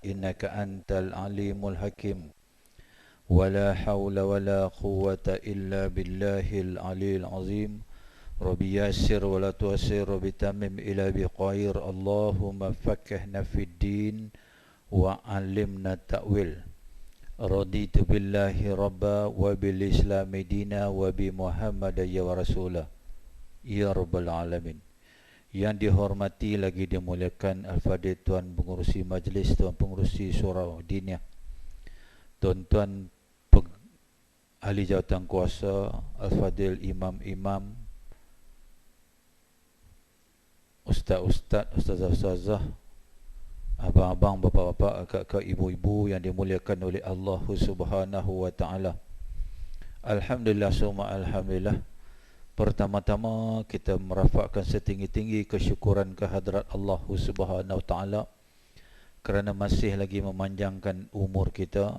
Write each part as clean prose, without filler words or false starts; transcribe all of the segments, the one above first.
إنك أنت العليم الحكيم ولا حول ولا قوة إلا بالله العلي العظيم رب يسر ولا تعسر بتمم إلى بخير اللهم فقهنا في الدين وعلمنا التأويل رضيت بالله ربا وبالإسلام دينا وبمحمد يا رسولا ya rabbal alamin. Yang dihormati lagi dimuliakan Al-Fadhil Tuan Pengurusi Majlis, Tuan Pengurusi Surau Diniyah, Tuan-tuan Ahli Jawatan Kuasa, Al-Fadhil Imam-Imam, Ustaz-Ustaz, Ustazah-Ustazah, abang-abang, bapa-bapa, kakak, ibu-ibu yang dimuliakan oleh Allah Subhanahu wa Ta'ala. Alhamdulillah summa alhamdulillah. Pertama-tama kita merafakkan setinggi-tinggi kesyukuran kehadrat Allah Subhanahu wa Ta'ala kerana masih lagi memanjangkan umur kita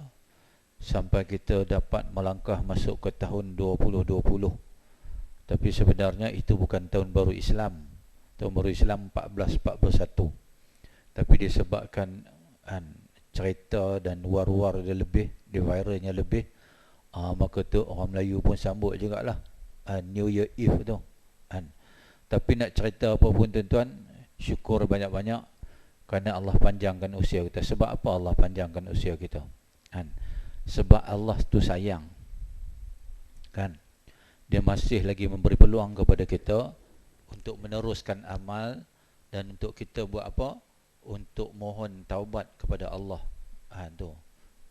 sampai kita dapat melangkah masuk ke tahun 2020. Tapi sebenarnya itu bukan tahun baru Islam. Tahun baru Islam 1441. Tapi disebabkan cerita dan war-war dia lebih, dia viralnya lebih, maka tu orang Melayu pun sambut jugalah New Year Eve tu Tapi nak cerita apa pun tuan-tuan, syukur banyak-banyak kerana Allah panjangkan usia kita. Sebab apa Allah panjangkan usia kita? Sebab Allah tu sayang, kan? Dia masih lagi memberi peluang kepada kita untuk meneruskan amal dan untuk kita buat apa? Untuk mohon taubat kepada Allah. Tu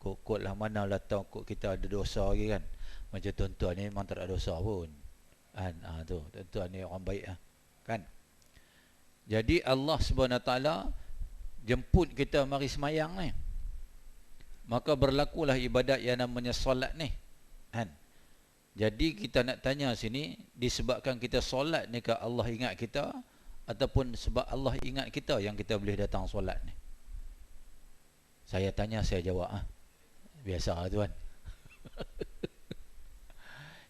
Kok lah mana lah tahu kok kita ada dosa lagi kan? Macam tuan-tuan ni memang tak ada dosa pun. Tu tuan-tuan ni orang baik kan? Jadi Allah Subhanahu Wa Taala jemput kita mari semayang ni. Maka berlakulah ibadat yang namanya solat ni. Jadi kita nak tanya sini, disebabkan kita solat ni ke Allah ingat kita ataupun sebab Allah ingat kita yang kita boleh datang solat ni? Saya tanya, saya jawab biasa tuan.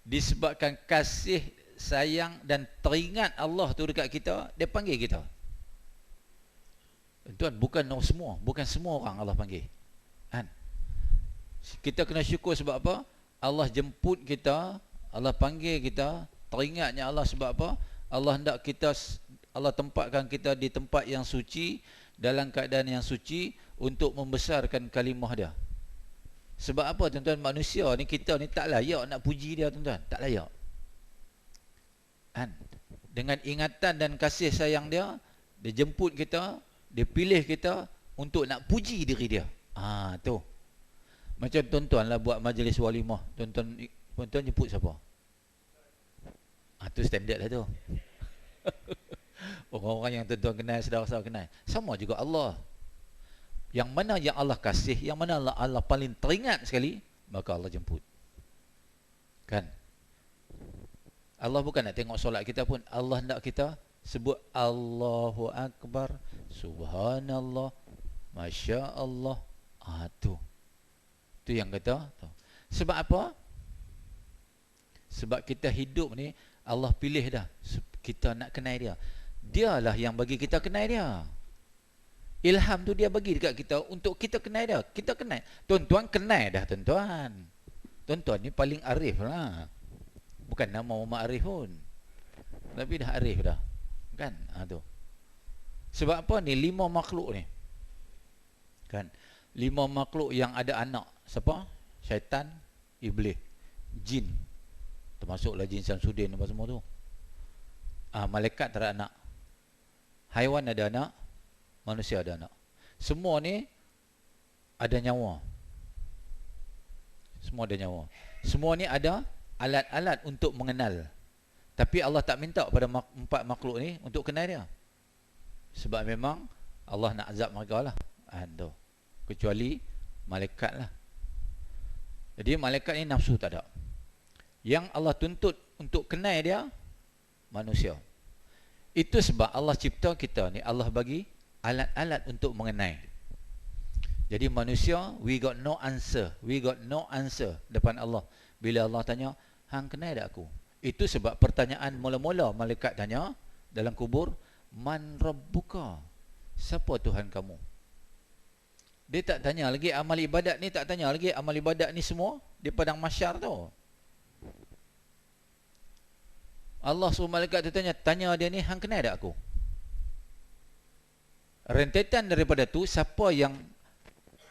Disebabkan kasih, sayang dan teringat Allah tu dekat kita, dia panggil kita. Tuan, bukan semua, bukan semua orang Allah panggil. Kita kena syukur sebab apa? Allah jemput kita, Allah panggil kita, teringatnya Allah sebab apa? Allah hendak kita, Allah tempatkan kita di tempat yang suci, dalam keadaan yang suci untuk membesarkan kalimah dia. Sebab apa tuan-tuan? Manusia ni, kita ni tak layak nak puji dia tuan-tuan, tak layak. Dengan ingatan dan kasih sayang dia, dia jemput kita, dia pilih kita untuk nak puji diri dia. Tu. Macam tuan-tuan lah buat majlis walimah, tuan-tuan jemput siapa? Tu standard lah tu. Orang-orang yang tuan-tuan kenal, saudara-saudara kenal. Sama juga Allah. Yang mana yang Allah kasih, yang mana Allah paling teringat sekali, maka Allah jemput. Kan? Allah bukan nak tengok solat kita pun. Allah nak kita sebut Allahu Akbar, Subhanallah, Masya Allah. Tu yang kata tu. Sebab apa? Sebab kita hidup ni, Allah pilih dah kita nak kenal dia. Dialah yang bagi kita kenal dia. Ilham tu dia bagi dekat kita untuk kita kenal dia. Kita kenal. Tuan-tuan kenal dah tuan-tuan. Tuan-tuan ni paling arif lah. Bukan nama Muhammad Arif pun. Tapi dah arif dah. Kan? Tu. Sebab apa ni? 5 makhluk ni. Kan? 5 makhluk yang ada anak. Siapa? Syaitan, Iblis, Jin. Termasuklah Jin Samsudin apa semua tu. Malaikat tak ada anak. Haiwan ada anak. Manusia ada anak. Semua ni ada nyawa. Semua ada nyawa. Semua ni ada alat-alat untuk mengenal. Tapi Allah tak minta pada 4 makhluk ni untuk kenal dia. Sebab memang Allah nak azab mereka lah. Kecuali malaikat lah. Jadi malaikat ni nafsu tak ada. Yang Allah tuntut untuk kenal dia, manusia. Itu sebab Allah cipta kita ni, Allah bagi alat-alat untuk mengenai. Jadi manusia, we got no answer. We got no answer depan Allah. Bila Allah tanya, hang kenal tak aku? Itu sebab pertanyaan mula-mula malaikat tanya dalam kubur, man rabbuka? Siapa Tuhan kamu? Dia tak tanya lagi amal ibadat ni, tak tanya lagi amal ibadat ni semua di padang mahsyar tu. Allah suruh malaikat tu tanya dia ni, hang kenal tak aku? Rentetan daripada tu, siapa yang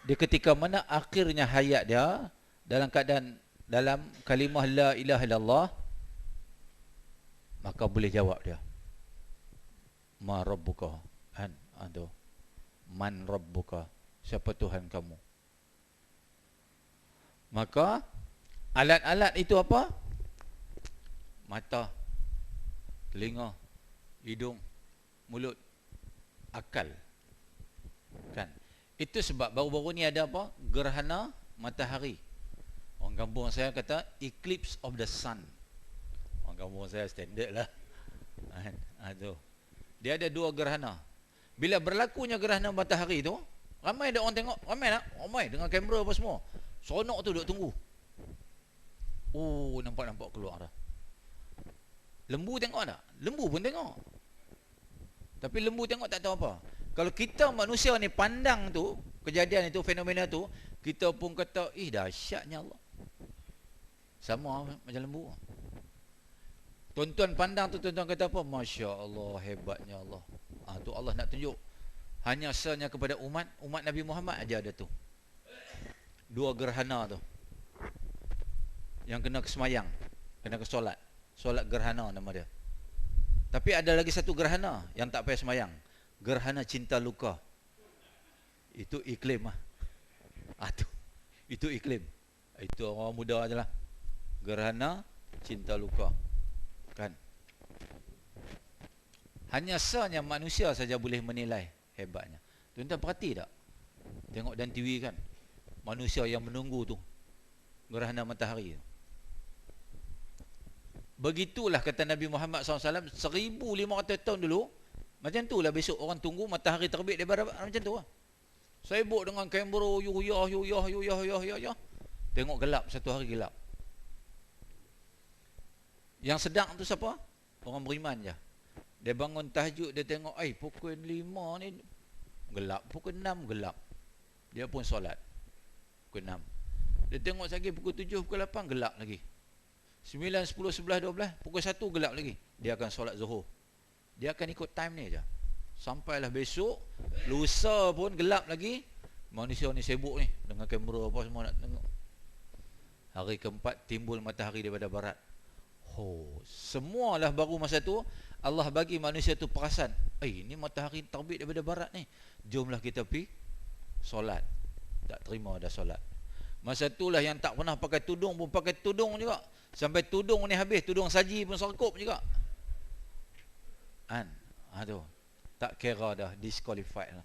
di ketika mana akhirnya hayat dia dalam keadaan dalam kalimah la ilaha illallah, maka boleh jawab dia, ma rabbuka, kan? Aduh, man rabbuka, siapa Tuhan kamu? Maka alat-alat itu apa? Mata, telinga, hidung, mulut, akal, kan? Itu sebab baru-baru ni ada apa? Gerhana matahari. Orang kampung saya kata eclipse of the sun. Orang kampung saya standard lah. Aduh. Dia ada 2 gerhana. Bila berlakunya gerhana matahari tu, ramai ada orang tengok, ramai tak? Ramai dengan kamera apa semua. Seronok tu duk tunggu. Oh, nampak-nampak keluar dah. Lembu tengok tak? Lembu pun tengok. Tapi lembu tengok tak tahu apa. Kalau kita manusia ni pandang tu, kejadian itu, fenomena tu, kita pun kata, dahsyatnya Allah. Sama macam lembu. Tuan-tuan pandang tu, tuan-tuan kata apa? Masya Allah, hebatnya Allah. Tu Allah nak tunjuk. Hanya sanya kepada umat Nabi Muhammad aja ada tu. 2 gerhana tu. Yang kena kesemayang, kena ke solat. Solat gerhana nama dia. Tapi ada lagi satu gerhana yang tak payah semayang. Gerhana cinta luka. Itu iklim lah. Itu iklim. Itu orang muda aje lah. Gerhana cinta luka. Kan? Hanya sanya manusia saja boleh menilai hebatnya. Tuan-tuan perhati tak? Tengok dan TV kan? Manusia yang menunggu tu. Gerhana matahari. Begitulah kata Nabi Muhammad SAW 1500 tahun dulu. Macam tu lah besok orang tunggu matahari terbit daripada macam tu lah. Sibuk dengan kamera, yuyah. Tengok gelap, satu hari gelap. Yang sedang tu siapa? Orang beriman je. Dia bangun tahajud, dia tengok, pukul 5 ni gelap, pukul 6 gelap. Dia pun solat. Pukul 6. Dia tengok lagi pukul 7, pukul 8 gelap lagi. 9, 10, 11, 12, pukul 1 gelap lagi. Dia akan solat zuhur. Dia akan ikut time ni je. Sampailah besok, lusa pun gelap lagi. Manusia ni sibuk ni dengan kamera apa semua nak tengok. Hari keempat timbul matahari daripada barat. Semualah baru masa tu Allah bagi manusia tu perasan, ni matahari terbit daripada barat ni. Jomlah kita pergi solat. Tak terima dah solat. Masa itulah yang tak pernah pakai tudung pun pakai tudung juga. Sampai tudung ni habis, tudung saji pun serkup juga. Aduh, tak kira dah, disqualified lah.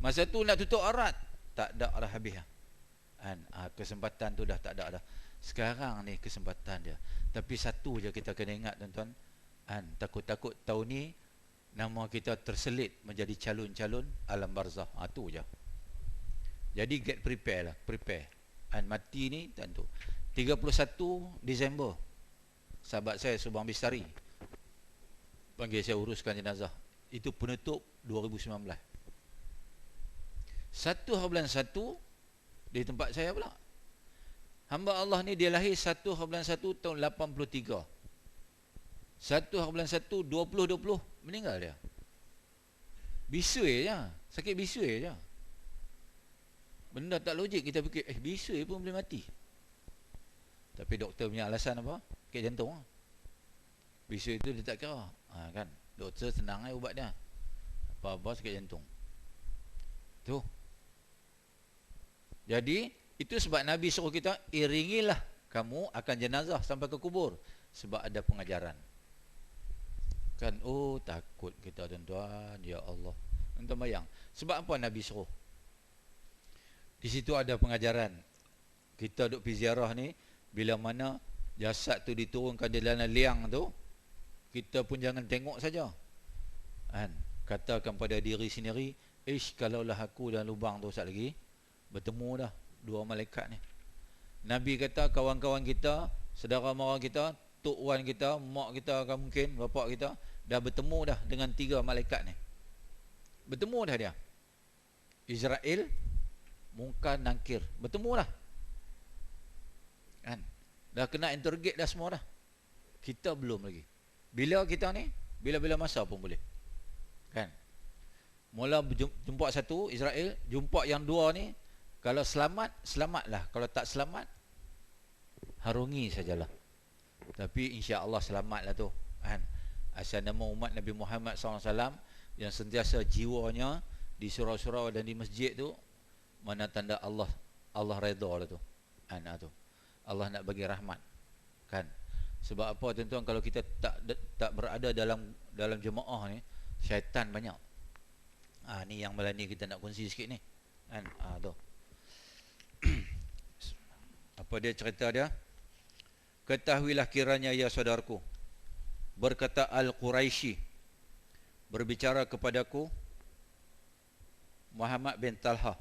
Masa tu nak tutup aurat, tak ada dah, habis lah. Kesempatan tu dah tak ada dah. Sekarang ni kesempatan dia. Tapi satu je kita kena ingat tuan-tuan, takut-takut tahun ni nama kita terselit menjadi calon-calon alam barzah. Tu je. Jadi get prepare lah, prepare. Mati ni tentu 31 Disember sahabat saya Subang Bistari panggil saya uruskan jenazah. Itu penutup 2019. 1 bulan 1 di tempat saya pula. Hamba Allah ni dia lahir 1 bulan 1 tahun 83. 1 bulan 1 2020 meninggal dia. Bisui je, sakit bisui je. Benda tak logik, kita fikir bisui pun boleh mati. Tapi doktor punya alasan apa? Sakit jantung. Bisui itu dia tak kira. Kan? Doktor senang ubat dia. Apa-apa sakit jantung. Tu. Jadi itu sebab Nabi suruh kita, iringilah kamu akan jenazah sampai ke kubur. Sebab ada pengajaran. Kan, takut kita tuan-tuan. Ya Allah. Tuan-tuan bayang. Sebab apa Nabi suruh? Di situ ada pengajaran. Kita duk pergi ziarah ni, bila mana jasad tu diturunkan di dalam liang tu, kita pun jangan tengok saja. Katakan pada diri sendiri, kalaulah aku dalam lubang tu sat lagi, bertemu dah 2 malaikat ni. Nabi kata kawan-kawan kita, saudara mara kita, tok wan kita, mak kita akan mungkin, bapak kita, dah bertemu dah dengan 3 malaikat ni. Bertemu dah dia. Israel, Mungkar Nakir, bertemu lah kan. Dah kena interrogate dah semua dah. Kita belum lagi. Bila kita ni, bila-bila masa pun boleh kan. Mula jumpa satu Israel, jumpa yang dua ni, kalau selamat, selamatlah. Kalau tak selamat, harungi sajalah. Tapi insya-Allah selamatlah tu kan. Asal nama umat Nabi Muhammad SAW yang sentiasa jiwanya di surau-surau dan di masjid tu, mana tanda Allah redha lah tu kan. Tu Allah nak bagi rahmat kan. Sebab apa tuan-tuan, kalau kita tak berada dalam jemaah ni, syaitan banyak. Ni yang malam ni kita nak kongsi sikit ni kan. Tu apa dia cerita dia? Ketahuilah kiranya ya saudaraku, berkata Al-Quraisy, berbicara kepadaku Muhammad bin Talha,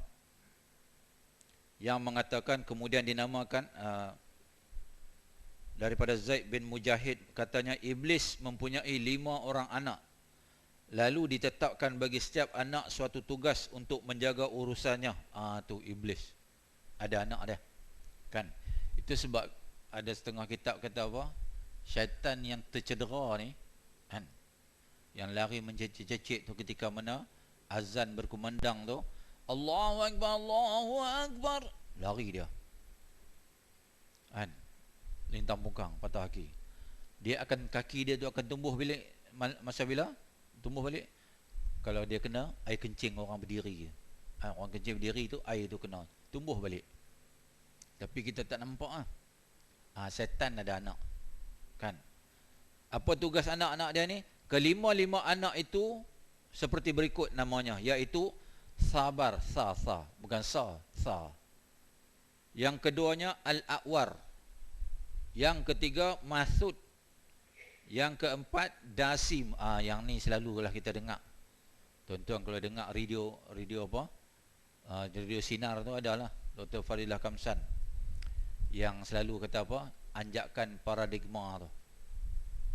yang mengatakan, kemudian dinamakan daripada Zaid bin Mujahid, katanya iblis mempunyai 5 orang anak, lalu ditetapkan bagi setiap anak suatu tugas untuk menjaga urusannya. Tu iblis ada anak dia kan. Itu sebab ada setengah kitab kata apa, syaitan yang tercedera ni kan, yang lari mencecik-cecik tu ketika mana azan berkumandang tu, Allahu Akbar, Allahu Akbar, lari dia kan, lintang pungkang, patah kaki. Dia akan, kaki dia tu akan tumbuh balik. Masa bila tumbuh balik? Kalau dia kena air kencing orang berdiri, orang kencing berdiri tu, air tu kena tumbuh balik. Tapi kita tak nampak setan ada anak kan. Apa tugas anak-anak dia ni? Kelima-lima anak itu seperti berikut namanya, iaitu sabar, bukan sa. Yang keduanya Al-A'war. Yang ketiga Masud. Yang keempat Dasim. Yang ni selalulah kita dengar. Tuan-tuan kalau dengar radio apa? Radio Sinar tu adalah Dr. Fadilah Kamsan, yang selalu kata apa? Anjakan paradigma tu.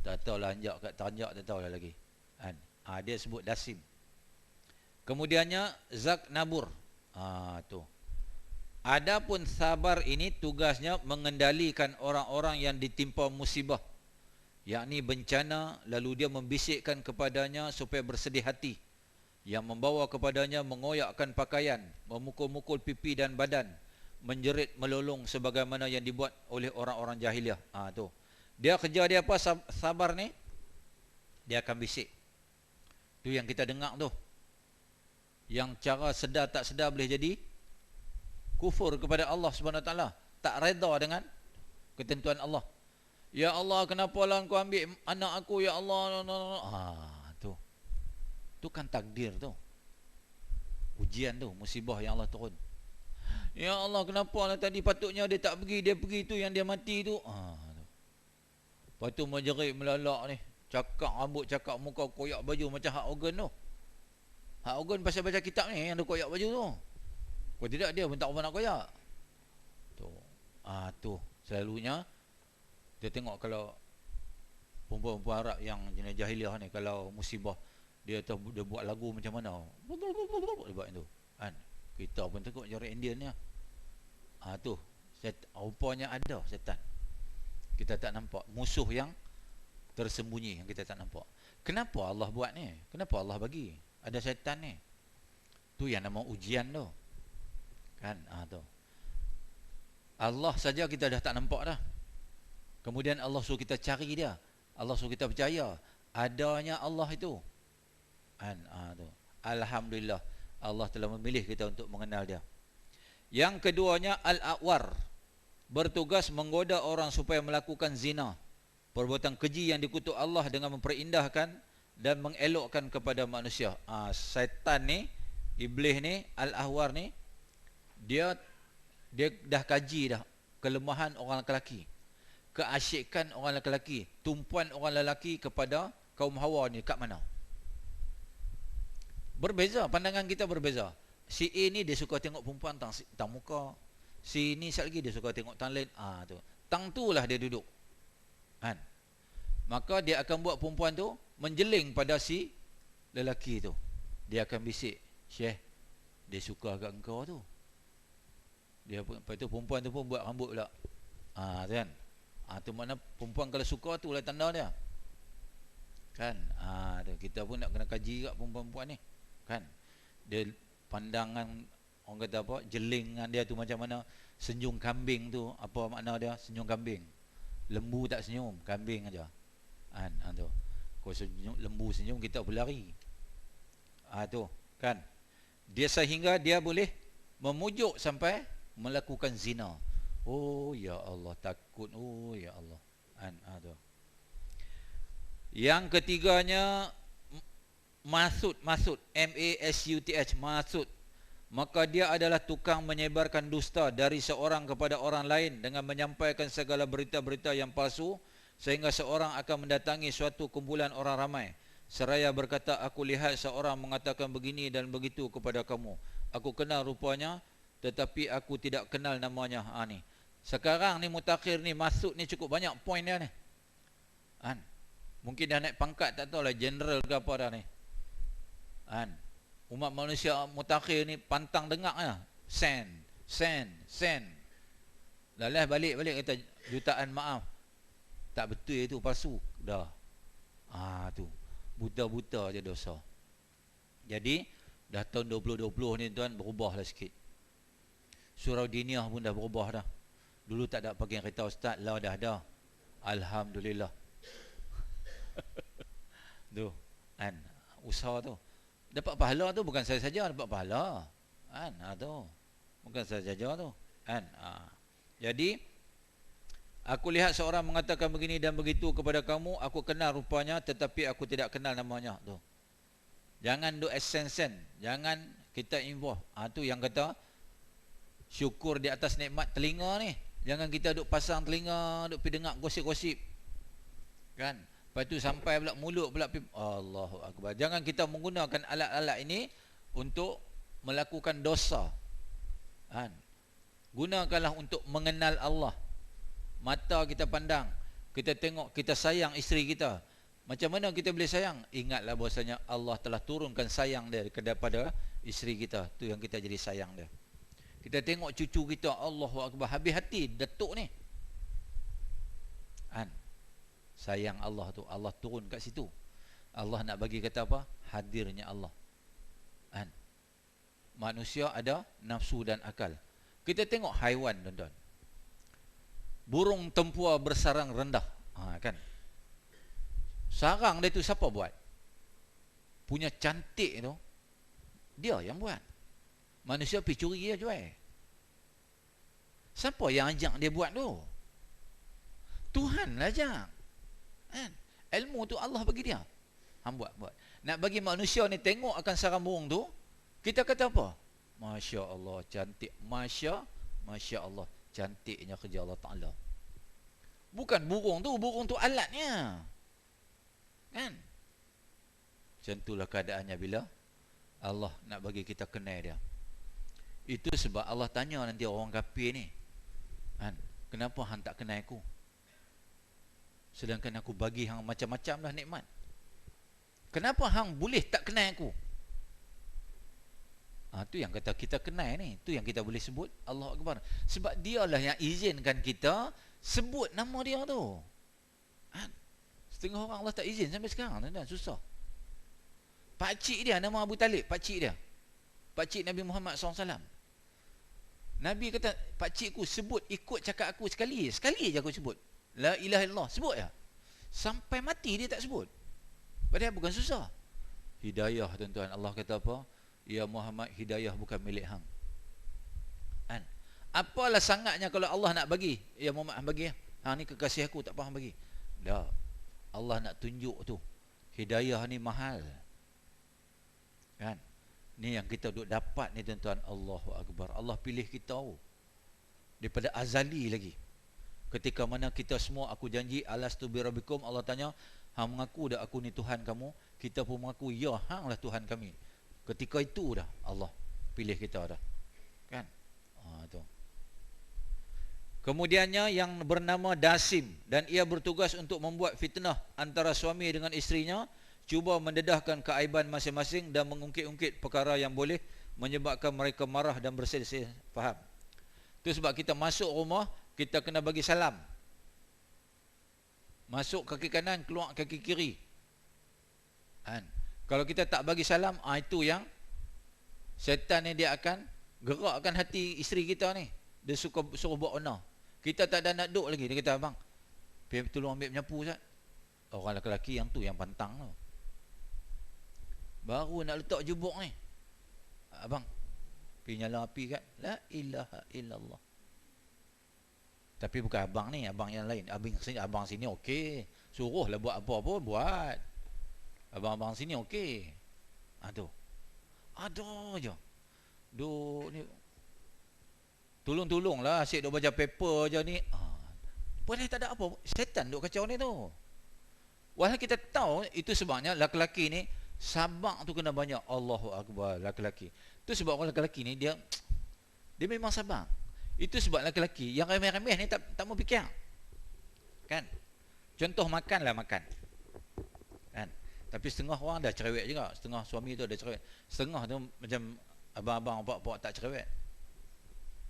Tak tahulah anjak kat tanjak, tak tahulah lagi kan. Dia sebut Dasim. Kemudiannya Zak Nabur. Tu. Adapun sabar ini tugasnya mengendalikan orang-orang yang ditimpa musibah, yakni bencana, lalu dia membisikkan kepadanya supaya bersedih hati, yang membawa kepadanya mengoyakkan pakaian, memukul-mukul pipi dan badan, menjerit melolong sebagaimana yang dibuat oleh orang-orang jahiliah. Tu. Dia kerja dia apa sabar ni? Dia akan bisik. Tu yang kita dengar tu. Yang cara sedar tak sedar boleh jadi kufur kepada Allah Subhanahu Wa Taala, tak redha dengan ketentuan Allah. Ya Allah, kenapalah engkau ambil anak aku, ya Allah. Tu. Tu kan takdir tu. Ujian tu, musibah yang Allah turun. Ya Allah, kenapalah tadi patutnya dia tak pergi, dia pergi tu yang dia mati tu. Lepas tu menjerit melalak ni, cakap rambut, cakap muka, koyak baju macam hak organ tu. Hak organ pasal baca kitab ni yang dia koyak baju tu. Kalau tidak dia pun tak apa nak koyak. Tu. Tu selalunya dia tengok kalau perempuan-perempuan Arab yang jenis jahiliah ni, kalau musibah dia buat lagu macam mana. Dia buat itu kan. Kita pun tengok cara Indian ni. Tu rupanya ada setan. Kita tak nampak. Musuh yang tersembunyi yang kita tak nampak. Kenapa Allah buat ni? Kenapa Allah bagi ada setan ni? Tu yang nama ujian tu kan. Tu Allah saja kita dah tak nampak dah. Kemudian Allah suruh kita cari dia. Allah suruh kita percaya adanya Allah itu kan. Tu alhamdulillah, Allah telah memilih kita untuk mengenal dia. Yang keduanya Al-A'war, bertugas menggoda orang supaya melakukan zina, perbuatan keji yang dikutuk Allah dengan memperindahkan dan mengelokkan kepada manusia. Syaitan ni, iblis ni, Al-A'war ni, dia dah kaji dah kelemahan orang lelaki, keasyikan orang lelaki, tumpuan orang lelaki kepada kaum Hawa ni kat mana. Berbeza, pandangan kita berbeza. Si A ni dia suka tengok perempuan tang muka. Si ni sekali lagi dia suka tengok tang lain. Tu. Tang tu lah dia duduk. Kan? Maka dia akan buat perempuan tu menjeling pada si lelaki tu. Dia akan bisik, "Syekh, dia suka agak engkau tu." Dia pun, lepas tu perempuan tu pun buat rambut pula. Tu kan. Tu makna perempuan kalau suka tu lah tanda dia. Kan? Kita pun nak kena kaji kat perempuan-perempuan ni. Kan? Dia pandangan orang kata apa? Jelingan dia tu macam mana? Senyum kambing tu apa makna dia? Senyum kambing. Lembu tak senyum, kambing aja. Tu. Kalau senyum, lembu senyum kita berlari. Tu, kan? Dia sehingga dia boleh memujuk sampai melakukan zina. Oh ya Allah, takut. Oh ya Allah. Tu. Yang ketiganya masud, M-A-S-U-T-H, masud. Maka dia adalah tukang menyebarkan dusta dari seorang kepada orang lain dengan menyampaikan segala berita-berita yang palsu, sehingga seorang akan mendatangi suatu kumpulan orang ramai seraya berkata, aku lihat seorang mengatakan begini dan begitu kepada kamu. Aku kenal rupanya, tetapi aku tidak kenal namanya. Ni sekarang ni mutakhir ni, masud ni cukup banyak poin dia ni. Mungkin dah naik pangkat, tak tahulah general ke apa dah ni. Umat manusia mutakhir ni pantang dengar lah. Sen. Lalah balik kata jutaan maaf. Tak betul itu, palsu. Dah. Tu. Buta-buta je dosa. Jadi dah tahun 2020 ni tuan, berubah lah sikit. Surau Diniyah pun dah berubah dah. Dulu tak ada pakai kereta ustaz, lah dah ada. Alhamdulillah. Tu. Usaha tu. Dapat pahala tu bukan saya saja dapat pahala. Tu. Bukan saya saja tu. Jadi aku lihat seorang mengatakan begini dan begitu kepada kamu, aku kenal rupanya tetapi aku tidak kenal namanya. Tu. Jangan do ascension, jangan kita involve. Tu yang kata syukur di atas nikmat telinga ni. Jangan kita duk pasang telinga, duk pergi dengar gosip-gosip. Kan? Lepas tu sampai pula mulut pula, Allahu Akbar. Jangan kita menggunakan alat-alat ini untuk melakukan dosa. Gunakanlah untuk mengenal Allah. Mata kita pandang, kita tengok, kita sayang isteri kita. Macam mana kita boleh sayang? Ingatlah bahasanya Allah telah turunkan sayang dia kepada isteri kita. Tu yang kita jadi sayang dia. Kita tengok cucu kita, Allahu Akbar, habis hati datuk ni. Sayang Allah tu, Allah turun kat situ. Allah nak bagi kata apa? Hadirnya Allah. Manusia ada nafsu dan akal. Kita tengok haiwan, tuan-tuan. Burung tempua bersarang rendah. Kan? Sarang dia tu siapa buat? Punya cantik tu, dia yang buat. Manusia pergi curi dia jual. Siapa yang ajak dia buat tu? Tuhan lah ajak. Ilmu tu Allah bagi dia. Buat. Nak bagi manusia ni tengok akan sarang burung tu, kita kata apa? Masya Allah, cantik. Masya Allah, cantiknya kerja Allah Ta'ala. Bukan burung tu alatnya. Kan? Macam itulah keadaannya bila Allah nak bagi kita kenal dia. Itu sebab Allah tanya nanti orang kafir ni, kenapa hang tak kenal aku? Sedangkan aku bagi hang macam-macam lah nikmat. Kenapa hang boleh tak kenal aku? Tu yang kata kita kenal ni. Tu yang kita boleh sebut Allahu Akbar. Sebab dialah yang izinkan kita sebut nama dia tu. Setengah orang Allah tak izin sampai sekarang. Susah. Pakcik dia nama Abu Talib. Pakcik dia, pakcik Nabi Muhammad SAW. Nabi kata, pakcikku sebut ikut cakap aku sekali je aku sebut. La ilaha illallah, sebut ya. Sampai mati dia tak sebut. Padahal bukan susah. Hidayah, tuan-tuan. Allah kata apa? Ya Muhammad, hidayah bukan milik hang. Apalah sangatnya kalau Allah nak bagi, ya Muhammad bagi. Hang ni kekasih aku, tak faham bagi. Dah. Allah nak tunjuk tu. Hidayah ni mahal. Kan? Ni yang kita duk dapat ni, tuan-tuan. Allahu Akbar. Allah pilih kita daripada azali lagi. Ketika mana kita semua, aku janji alastu birabbikum, Allah tanya, hang mengaku dah aku ni Tuhan kamu? Kita pun mengaku, ya, hang lah Tuhan kami. Ketika itu dah Allah pilih kita dah. Kan? Tu. Kemudiannya yang bernama Dasim, dan ia bertugas untuk membuat fitnah antara suami dengan isterinya, cuba mendedahkan keaiban masing-masing dan mengungkit-ungkit perkara yang boleh menyebabkan mereka marah dan berselisih faham. Tu sebab kita masuk rumah, kita kena bagi salam. Masuk kaki kanan, keluar kaki kiri. Kan? Kalau kita tak bagi salam, itu yang syaitan ni dia akan gerakkan hati isteri kita ni. Dia suruh buat onar. Kita tak ada nak duduk lagi. Dia kata, abang, tolong ambil penyapu Ustaz. Orang lelaki yang tu yang pantang tu. Baru nak letak jebuk ni. Abang, pergi nyala api kat. La ilaha illallah. Tapi bukan abang ni, abang yang lain. Abang sini okey. Suruhlah buat apa-apa, buat. Abang-abang sini okey. Tu. Aduh je. Ni. Tolong-tolonglah, asyik duk baca paper je ni. Boleh tak ada apa. Syaitan duk kacau ni tu. Walau kita tahu, itu sebabnya lelaki ni, sabar tu kena banyak. Allahu Akbar, lelaki. Itu sebab orang lelaki ni, dia memang sabar. Itu sebab lelaki yang remeh-remeh ni tak mau fikir. Kan? Contoh makanlah makan. Kan? Tapi setengah orang dah cerewet juga. Setengah suami tu ada cerewet. Setengah tu macam abang-abang, pak-pak tak cerewet.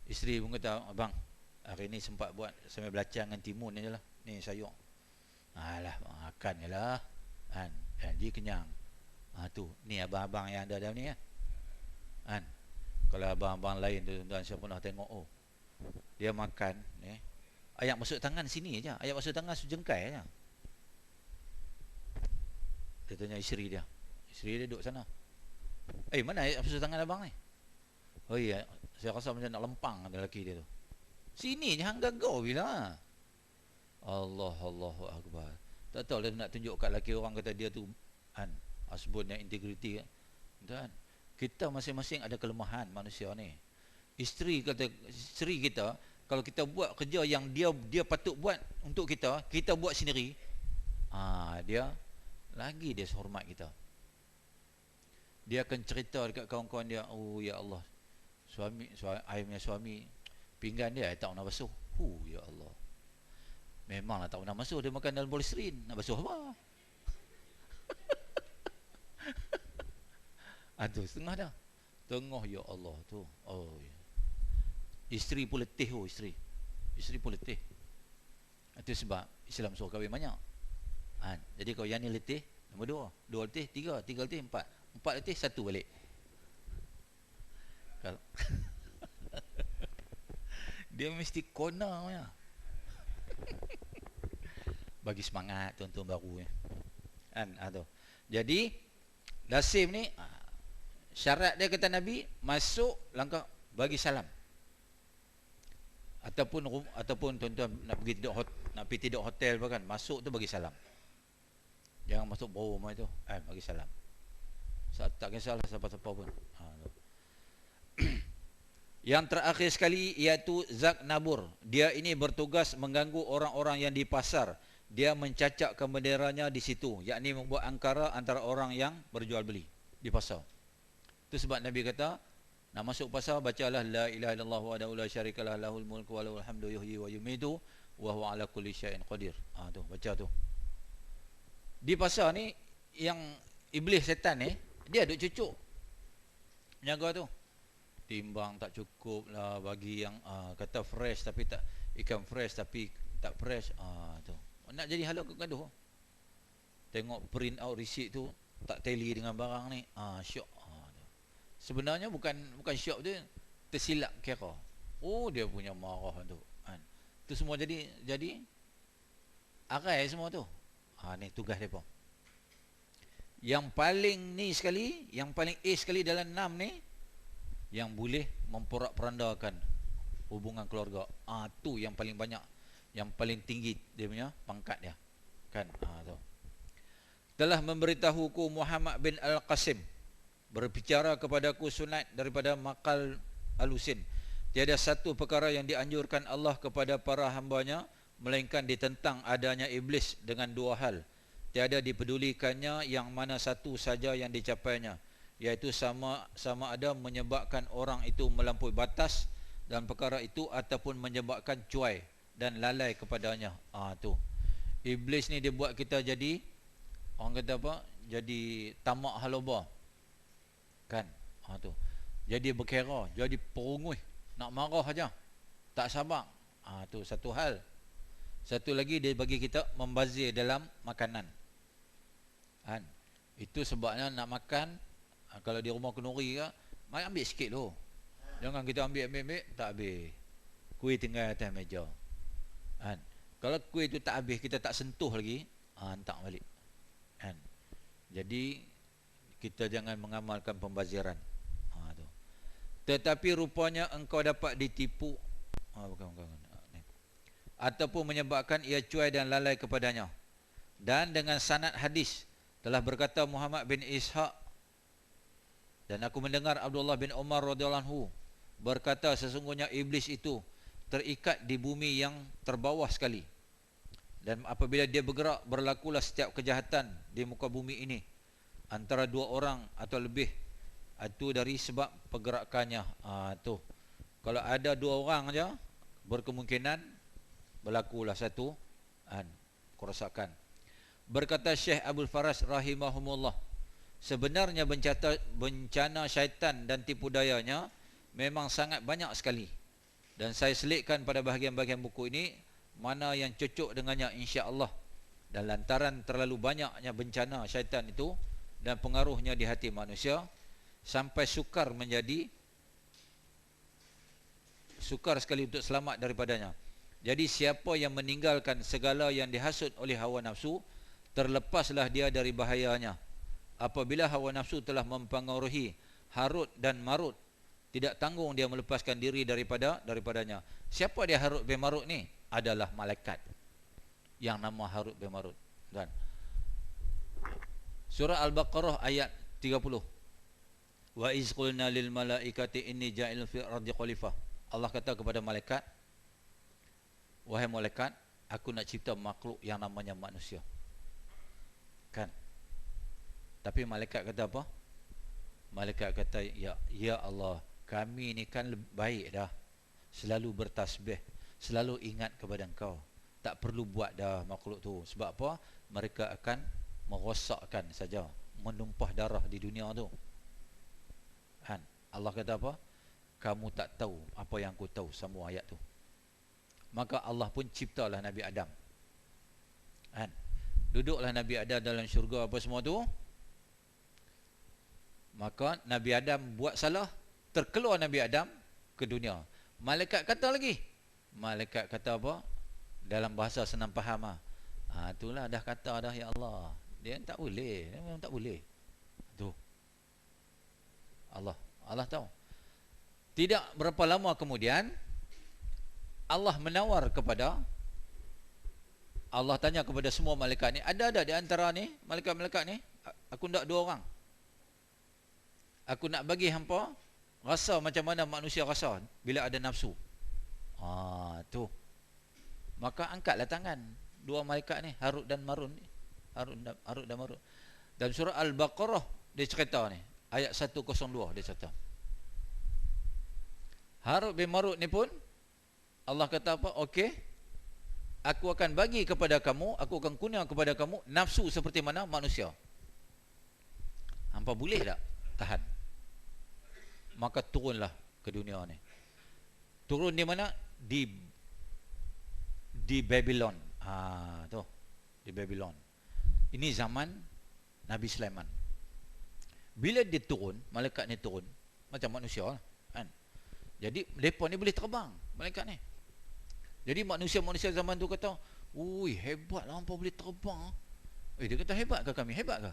Isteri pun kata, abang, hari ni sempat buat sambil belacan dengan timun ni je lah. Ni sayur. Alah, makan je lah. Kan? Dia kenyang. Tu. Ni abang-abang yang ada dalam ni kan. Kan? Kalau abang-abang lain tu, tuan siapa pernah tengok, dia makan ni. Ayat masuk tangan sini je. Ayat masuk tangan sejengkai je. Dia tanya isteri dia. Isteri dia duduk sana. Mana ayat masuk tangan abang ni? Oh iya, saya rasa macam nak lempang lelaki dia tu. Sini je hang gagau bila. Allahu Akbar. Tak tahu dia nak tunjuk kat lelaki orang kata dia tu husband yang integriti kan. Kita masing-masing ada kelemahan manusia ni. Isteri kita kalau kita buat kerja yang dia patut buat untuk kita buat sendiri. Dia hormat kita. Dia akan cerita dekat kawan-kawan dia, oh ya Allah, suami pinggan dia tak nak basuh. Ya Allah. Memanglah tak nak basuh, dia makan dalam polisterin. Nak basuh apa? Tu setengah dah. Tengah ya Allah tu. Ya. Isteri pun letih Isteri pun letih. Itu sebab Islam suruh kahwin banyak. Jadi kalau yang ni letih, nombor 2 letih, 3 letih, 4 letih, 1 balik. Dia mesti kona ya. Bagi semangat tuan-tuan baru ya. Tu. Jadi Lasim ni syarat dia kata Nabi, masuk langkah bagi salam. Ataupun tuan-tuan nak pergi tidur hotel kan, masuk tu bagi salam. Jangan masuk bau rumah tu. Bagi salam. Tak kisahlah siapa-siapa pun. Yang terakhir sekali iaitu Zak Nabur. Dia ini bertugas mengganggu orang-orang yang di pasar. Dia mencacakkan benderanya di situ, yakni membuat angkara antara orang yang berjual beli di pasar. Itu sebab Nabi kata, nak masuk pasar bacalah la ilaha illallah wahdahu la syarikalah lahul mulku wa lahul hamdu yuhyi wa yumiitu wa huwa ala kulli syai'in qadir. Tu baca tu. Di pasar ni yang iblis setan ni, dia duk cucuk menjaga tu. Timbang tak cukup lah bagi yang kata fresh tapi tak, ikan fresh tapi tak fresh. Tu nak jadi halak gaduh. Tengok print out receipt tu tak tally dengan barang ni. Syok. Sebenarnya bukan syok tu, tersilap kira. Dia punya marah tu. Tu semua jadi arai semua tu. Ni tugas depa. Yang paling ni sekali, yang paling A sekali dalam 6 ni, yang boleh memporak-perandakan hubungan keluarga. Tu yang paling banyak, yang paling tinggi dia punya pangkat dia. Kan? Tu. Telah memberitahuku Muhammad bin Al-Qasim, berbicara kepadaku sunat daripada Maqal Al-Husin. Tiada satu perkara yang dianjurkan Allah kepada para hambanya melainkan ditentang adanya iblis dengan 2 hal. Tiada dipedulikannya yang mana satu saja yang dicapainya, iaitu sama ada menyebabkan orang itu melampaui batas dalam perkara itu ataupun menyebabkan cuai dan lalai kepadanya. Tu. Iblis ni dia buat kita jadi, orang kata apa? Jadi tamak haloba. Kan? Tu. Jadi berkira, jadi perungui, nak marah aja. tak sabar. Tu satu hal. Satu lagi dia bagi kita membazir dalam makanan. Kan? Itu sebabnya nak makan, kalau di rumah kenduri ke, mari ambil sikit dulu. Jangan kita ambil, tak habis. Kuih tinggal atas meja. Kan? Kalau kuih tu tak habis, kita tak sentuh lagi, hantar balik. Kan? Jadi kita jangan mengamalkan pembaziran. Tu. Tetapi rupanya engkau dapat ditipu. Bukan. Ataupun menyebabkan ia cuai dan lalai kepadanya. Dan dengan sanad hadis telah berkata Muhammad bin Ishaq, dan aku mendengar Abdullah bin Umar radhiyallahu anhu berkata, sesungguhnya iblis itu terikat di bumi yang terbawah sekali, dan apabila dia bergerak, berlakulah setiap kejahatan di muka bumi ini antara dua orang atau lebih. Itu dari sebab pergerakannya. Tu kalau ada dua orang aja, berkemungkinan berlakulah satu kerosakan. Berkata Syekh Abdul Faras rahimahumullah, sebenarnya bencana syaitan dan tipu dayanya memang sangat banyak sekali, dan saya selitkan pada bahagian-bahagian buku ini mana yang cocok dengannya insya-Allah. Dan lantaran terlalu banyaknya bencana syaitan itu dan pengaruhnya di hati manusia, sampai sukar sekali untuk selamat daripadanya. Jadi siapa yang meninggalkan segala yang dihasut oleh hawa nafsu, terlepaslah dia dari bahayanya. Apabila hawa nafsu telah mempengaruhi Harut dan Marut, tidak tanggung dia melepaskan diri daripadanya. Siapa dia Harut bin Marut ni? Adalah malaikat yang nama Harut bin Marut. Dan surah Al-Baqarah ayat 30. Wa iz qulna lil malaikati inni ja'ilun fil ardi khalifah. Allah kata kepada malaikat, wahai malaikat, aku nak cipta makhluk yang namanya manusia. Kan? Tapi malaikat kata apa? Malaikat kata, ya Allah, kami ni kan baik dah, selalu bertasbih, selalu ingat kepada Engkau, tak perlu buat dah makhluk tu. Sebab apa? Mereka akan merosakkan saja, menumpah darah di dunia tu. Kan? Allah kata apa? Kamu tak tahu apa yang aku tahu, semua ayat tu. Maka Allah pun ciptalah Nabi Adam. Kan? Duduklah Nabi Adam dalam syurga apa semua tu. Maka Nabi Adam buat salah, terkeluar Nabi Adam ke dunia. Malaikat kata lagi. Malaikat kata apa? Dalam bahasa senang faham. Itulah dah kata dah, ya Allah. Dia tak boleh, dia memang tak boleh. Tu. Allah tahu. Tidak berapa lama kemudian, Allah menawar kepada, Allah tanya kepada semua malaikat ni, ada di antara ni malaikat-malaikat ni, aku nak 2 orang. Aku nak bagi hampa rasa macam mana manusia rasa bila ada nafsu. Tu. Maka angkatlah tangan 2 malaikat ni, Harut dan Marut ni. Harut dan Marut. Dalam surah Al-Baqarah dia cerita ni, ayat 102 dia cerita. Harut bin Marut ni pun Allah kata apa? Okey, aku akan bagi kepada kamu, aku akan kurnia kepada kamu nafsu seperti mana manusia. Hampa boleh tak tahan? Maka turunlah ke dunia ni. Turun di mana? Di Babylon. Tu, di Babylon. Ini zaman Nabi Sulaiman. Bila dia turun, malaikat ni turun macam manusia lah, kan? Jadi mereka ni boleh terbang, malaikat ni. Jadi manusia-manusia zaman tu kata, "Ui, hebatlah hampa boleh terbang." Dia kata, "Hebat ke kami?" "Hebat ke?"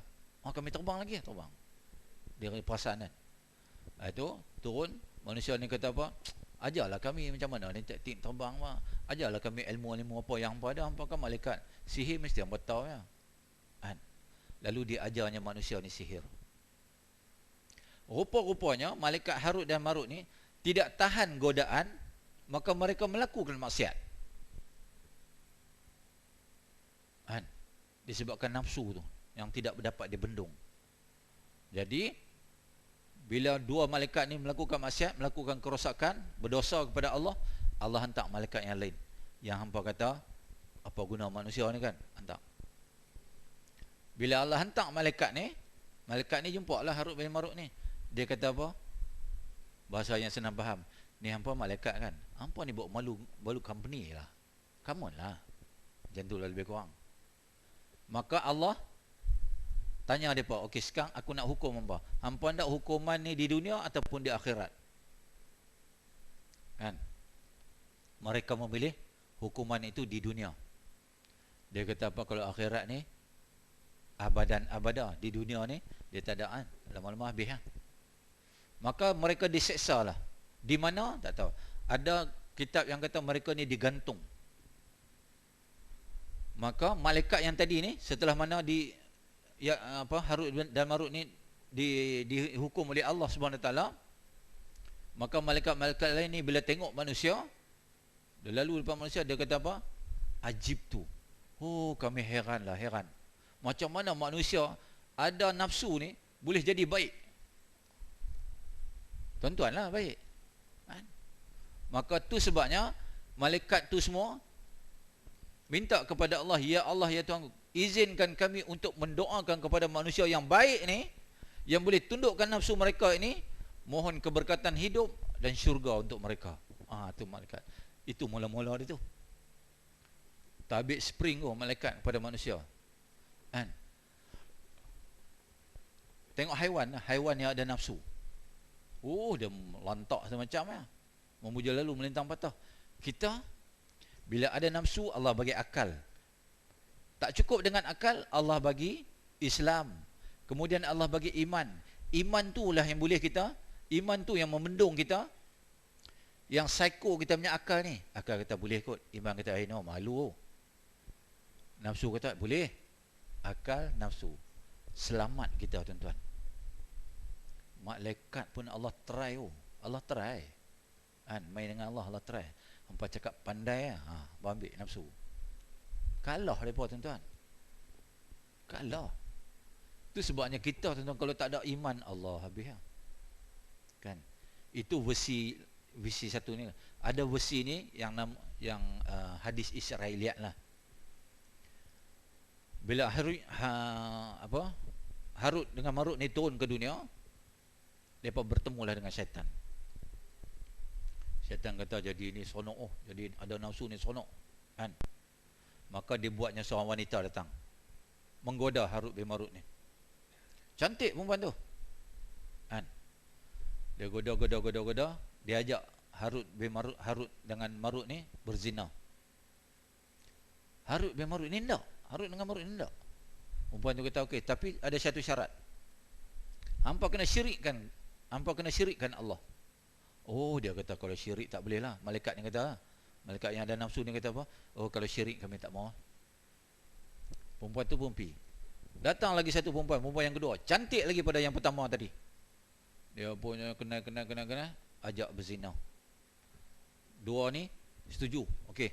Kami terbang lagi, terbang. Dia perasaan kan. Itu turun, manusia ni kata apa? "Ajarlah kami macam mana ni teknik terbang mah. Ajarlah kami ilmu-ilmu apa yang hampa ada. Hampa kan malaikat. Sihir mesti hampa tahu ya." Kan? Lalu dia ajarnya manusia ni sihir. Rupa-rupanya malaikat Harut dan Marut ni tidak tahan godaan, maka mereka melakukan maksiat. Kan? Disebabkan nafsu tu yang tidak dapat dibendung. Jadi bila 2 malaikat ni melakukan maksiat, melakukan kerosakan, berdosa kepada Allah, Allah hantar malaikat yang lain. Yang hampa kata, apa guna manusia ni kan? Hantar. Bila Allah hantar malaikat ni jumpa lah Harut bin Marut ni. Dia kata apa? Bahasa yang senang faham. Ni hampa malaikat kan. Hampa ni buat malu company lah. Come on lah. Macam tu lah lebih kurang. Maka Allah tanya mereka, okey sekarang aku nak hukum hampa. Hampa nak hukuman ni di dunia ataupun di akhirat? Kan? Mereka memilih hukuman itu di dunia. Dia kata apa, kalau akhirat ni abadan abada, di dunia ni dia tak ada, lama-lama habis lah. Maka mereka diseksa lah. Di mana? Tak tahu. Ada kitab yang kata mereka ni digantung. Maka malaikat yang tadi ni, setelah mana Harut dan Marut ni dihukum oleh Allah Subhanahu Wa Taala, maka malaikat-malaikat lain ni bila tengok manusia, dia lalu depan manusia, dia kata apa? Ajib tu. Oh, kami heran. Macam mana manusia ada nafsu ni boleh jadi baik? Tuan-tuan lah baik. Kan? Maka tu sebabnya malaikat tu semua minta kepada Allah, ya Allah ya Tuhan, izinkan kami untuk mendoakan kepada manusia yang baik ni, yang boleh tundukkan nafsu mereka ini, mohon keberkatan hidup dan syurga untuk mereka. Tu malaikat. Itu mula-mula dia tu. Tabik spring malaikat kepada manusia. Kan? Tengok haiwan yang ada nafsu. Dia lantak semacam ya. Memuja lalu melintang patah. Kita bila ada nafsu, Allah bagi akal. Tak cukup dengan akal, Allah bagi Islam. Kemudian Allah bagi iman. Iman tu lah yang boleh kita, iman tu yang memendung kita. Yang psycho kita punya akal ni. Akal kata boleh kot. Iman kata no, malu. Nafsu kata boleh. Akal, nafsu. Selamat kita tuan-tuan. Malaikat pun Allah try. Allah try. Main dengan Allah try. Hampa cakap pandai ambil nafsu. Kalah mereka tuan-tuan. Kalah. Itu sebabnya kita tuan-tuan, kalau tak ada iman, Allah habis lah. Kan? Itu versi satu ni. Ada versi ni yang hadis Israiliyat lah. Bila Harut dengan Marut ni turun ke dunia, mereka bertemulah dengan syaitan. Syaitan kata jadi ni sonok, jadi ada nafsu ni sonok. Kan? Maka dia buatnya seorang wanita datang menggoda Harut bin Marut ni. Cantik perempuan tu. Kan? Dia goda. Dia ajak Harut dengan Marut ni berzina. Harut bin Marut ni tak. Harut dengan Marut ni tak. Perempuan tu kata okey, tapi ada satu syarat. Hampa kena syirikkan Allah. Dia kata kalau syirik tak boleh lah. Malaikat ni kata, malaikat yang ada nafsu ni kata apa? Kalau syirik kami tak mau. Perempuan tu pun pergi. Datang lagi satu perempuan yang kedua, cantik lagi pada yang pertama tadi. Dia punya kena ajak berzina. Dua ni setuju, okey.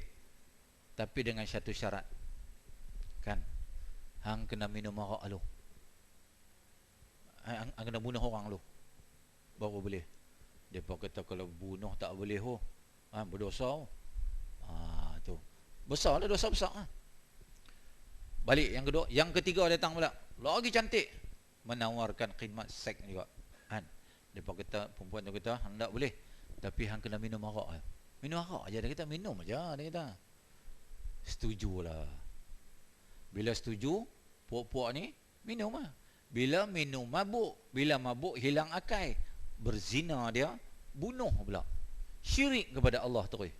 Tapi dengan satu syarat. Kan? Hang kena minum arak lu. Hang kena bunuh orang lu. Baru boleh. Depa kata kalau bunuh tak boleh berdosa. Tu. Besarlah dosa besar. Balik yang kedua, yang ketiga datang pula. Lagi cantik. Menawarkan khidmat seks juga. Kan? Depa kata, perempuan tu kata, hang tak boleh. Tapi hang kena minum arak. Minum arak aja, dia kata minum aja, dia kata. Setujulah. Bila setuju, puak-puak ni minum lah. Bila minum mabuk, bila mabuk hilang akal, berzina dia, bunuh pula, syirik kepada Allah terus.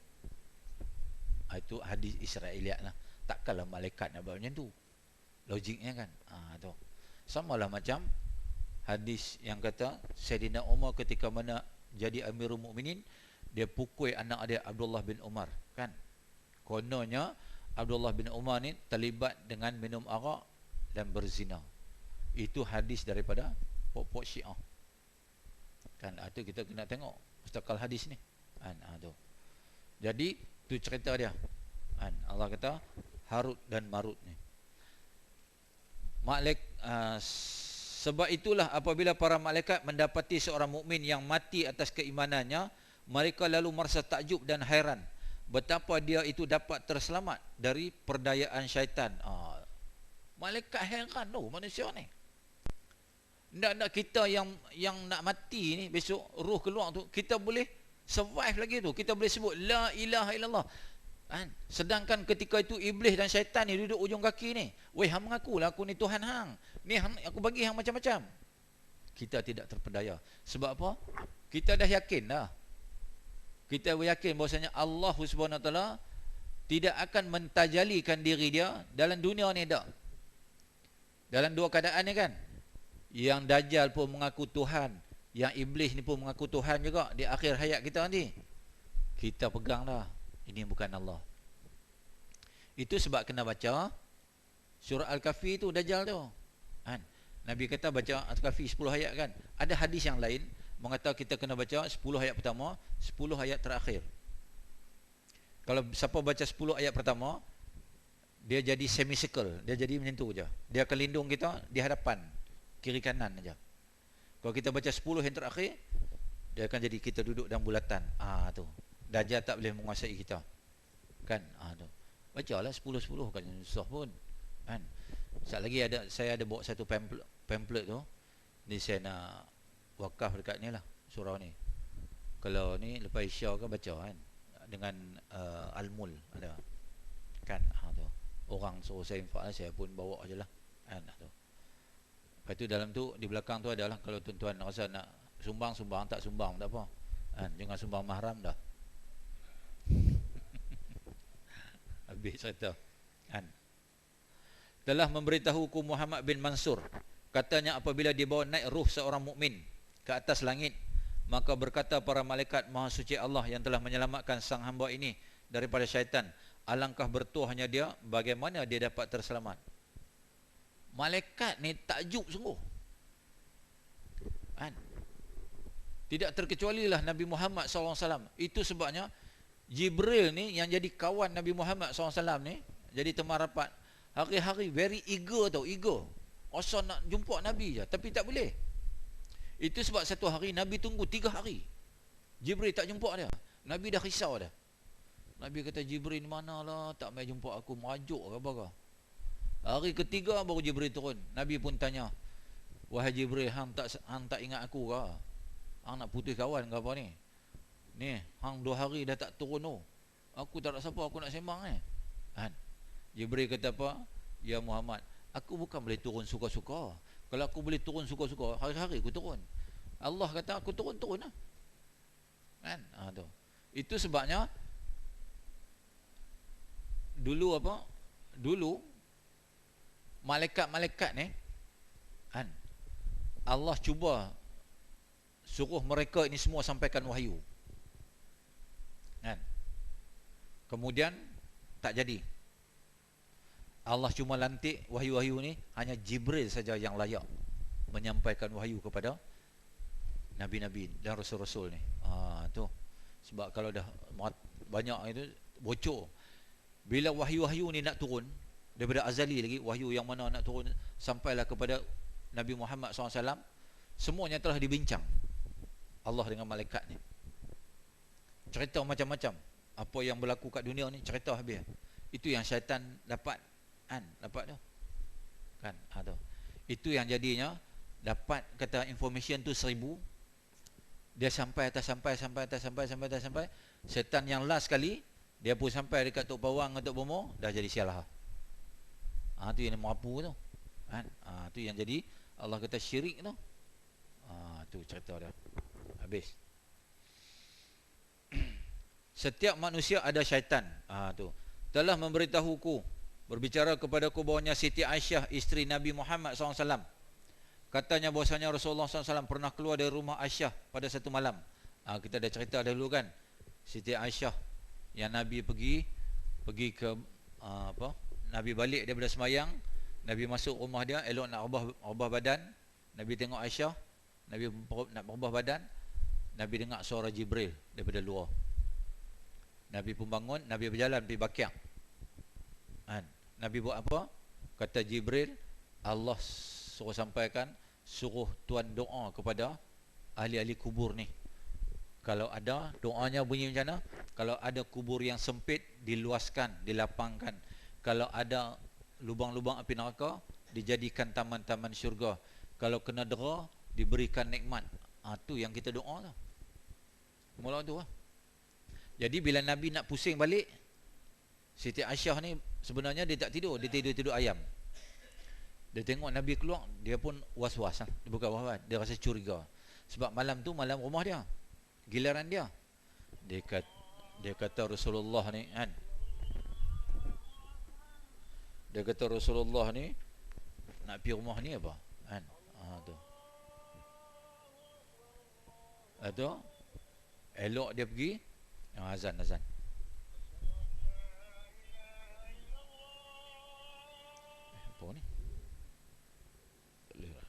Itu hadis Israiliyat lah. Takkanlah malaikat nak buat macam tu, logiknya kan. Tu samalah macam hadis yang kata Sayyidina Umar ketika mana jadi Amirul Mukminin, dia pukul anak dia Abdullah bin Umar. Kan? Kononnya Abdullah bin Umar ni terlibat dengan minum arak dan berzina. Itu hadis daripada pokok Syiah. Kan? Itu kita kena tengok mustakal hadis ni. Kan? Tu. Jadi tu cerita dia. Kan? Allah kata Harut dan Marut ni. Sebab itulah apabila para malaikat mendapati seorang mukmin yang mati atas keimanannya, mereka lalu merasa takjub dan hairan betapa dia itu dapat terselamat dari perdayaan syaitan. Malaikat heran tu manusia ni. Nak kita yang nak mati ni, besok roh keluar tu, kita boleh Survive lagi tu. Kita boleh sebut la ilaha illallah. Kan? Sedangkan ketika itu iblis dan syaitan ni duduk ujung kaki ni. Weh, hang mengakulah aku ni Tuhan hang. Ni hang, aku bagi hang macam-macam. Kita tidak terpedaya. Sebab apa? Kita dah yakin dah. Kita yakin bahwasanya Allah Subhanahu Wa Taala tidak akan mentajalikan diri dia dalam dunia ni dak. Dalam dua keadaan ni kan. Yang Dajjal pun mengaku Tuhan, yang iblis ni pun mengaku Tuhan juga di akhir hayat kita nanti. Kita pegang dah, ini bukan Allah. Itu sebab kena baca surah Al-Kahfi tu, Dajjal tu. Kan? Nabi kata baca Al-Kahfi 10 ayat kan. Ada hadis yang lain mengatakan kita kena baca 10 ayat pertama, 10 ayat terakhir. Kalau siapa baca 10 ayat pertama, dia jadi semicircle, dia jadi menyentuh je. Dia akan lindung kita di hadapan, kiri kanan aja. Kalau kita baca 10 yang terakhir, dia akan jadi kita duduk dalam bulatan. Tu. Dajjal tak boleh menguasai kita. Kan? Tu. Bacalah 10-10 kan susah pun. Kan? Sekejap lagi saya ada bawa satu pamphlet tu. Ni saya nak wakaf dekat ni lah, surah ni. Kalau ni lepas Isya kan baca kan. Dengan Al-Mul ada. Kan? Tu. Orang suruh saya infak, saya pun bawa je lah. Kan? Tu. Lepas tu dalam tu, di belakang tu adalah kalau tuan-tuan rasa nak sumbang, tak sumbang tak apa. Kan? Jangan sumbang mahram dah. Habis cerita. Kan? Telah memberitahuku Muhammad bin Mansur, katanya apabila dibawa naik ruh seorang mukmin ke atas langit, maka berkata para malaikat Maha Suci Allah yang telah menyelamatkan sang hamba ini daripada syaitan, alangkah bertuahnya dia, bagaimana dia dapat terselamat. Malaikat ni takjub sungguh. Kan? Tidak terkecualilah Nabi Muhammad SAW. Itu sebabnya Jibril ni yang jadi kawan Nabi Muhammad SAW ni, jadi teman rapat, hari-hari very eager tau, eager. Asal nak jumpa Nabi je, tapi tak boleh. Itu sebab satu hari Nabi tunggu 3 hari. Jibril tak jumpa dia. Nabi dah risau dah. Nabi kata, Jibril mana lah, tak mai jumpa aku, merajuk ke apa ke. Hari ketiga baru Jibril turun. Nabi pun tanya, wahai Jibril, hang tak ingat aku ke? Hang nak putus kawan ke apa ni? Ni, hang 2 hari dah tak turun tu. Aku tak nak siapa aku nak sembang ni. Kan? Jibril kata apa? Ya Muhammad, aku bukan boleh turun suka-suka. Kalau aku boleh turun suka-suka, hari-hari aku turun. Allah kata aku turun lah. Kan? Tu. Itu sebabnya dulu apa? Dulu malaikat-malaikat ni kan, Allah cuba suruh mereka ini semua sampaikan wahyu. Kan? Kemudian tak jadi. Allah cuma lantik wahyu-wahyu ni, hanya Jibril saja yang layak menyampaikan wahyu kepada Nabi-Nabi dan Rasul-Rasul ni. Tu. Sebab kalau dah banyak itu bocor. Bila wahyu-wahyu ni nak turun, daripada azali lagi, wahyu yang mana nak turun sampailah kepada Nabi Muhammad SAW, semuanya telah dibincang Allah dengan malaikat ni. Cerita macam-macam. Apa yang berlaku kat dunia ni, cerita habis. Itu yang syaitan dapat. Kan? Dapat tu. Kan? Tu. Itu yang jadinya dapat kata information tu 1000. Dia sampai. Syaitan yang last kali, dia pun sampai dekat Tok Pawang atau Tok Bomo, dah jadi sialah. Tu yang mampu tu. Kan? Tu yang jadi Allah kata syirik tu. Tu cerita dia. Habis. Setiap manusia ada syaitan. Tu. Telah memberitahuku, berbicara kepadaku bahwanya Siti Aisyah isteri Nabi Muhammad SAW, katanya bahwasanya Rasulullah SAW pernah keluar dari rumah Aisyah pada satu malam. Kita dah cerita dahulu kan, Siti Aisyah yang Nabi pergi ke Nabi balik daripada semayang, Nabi masuk rumah dia, elok nak ubah badan. Nabi tengok Aisyah, Nabi nak ubah badan, Nabi dengar suara Jibril daripada luar. Nabi pun bangun, Nabi berjalan pergi Baqiah. Nabi buat apa? Kata Jibril, Allah suruh sampaikan, suruh tuan doa kepada ahli-ahli kubur ni. Kalau ada, doanya bunyi macam mana? Kalau ada kubur yang sempit, diluaskan, dilapangkan. Kalau ada lubang-lubang api neraka, dijadikan taman-taman syurga. Kalau kena dera, diberikan nikmat. Tu yang kita doa tu. Mula tu lah. Jadi bila Nabi nak pusing balik, Siti Aisyah ni sebenarnya dia tak tidur, dia tidur ayam. Dia tengok Nabi keluar, dia pun was-was lah. Dia bukan was-was, dia rasa curiga. Sebab malam tu malam rumah dia, giliran dia. Dia kata Rasulullah ni kan, dia kata Rasulullah ni nak pergi rumah ni apa kan. Tu elok dia pergi azan apa ni tak boleh lah.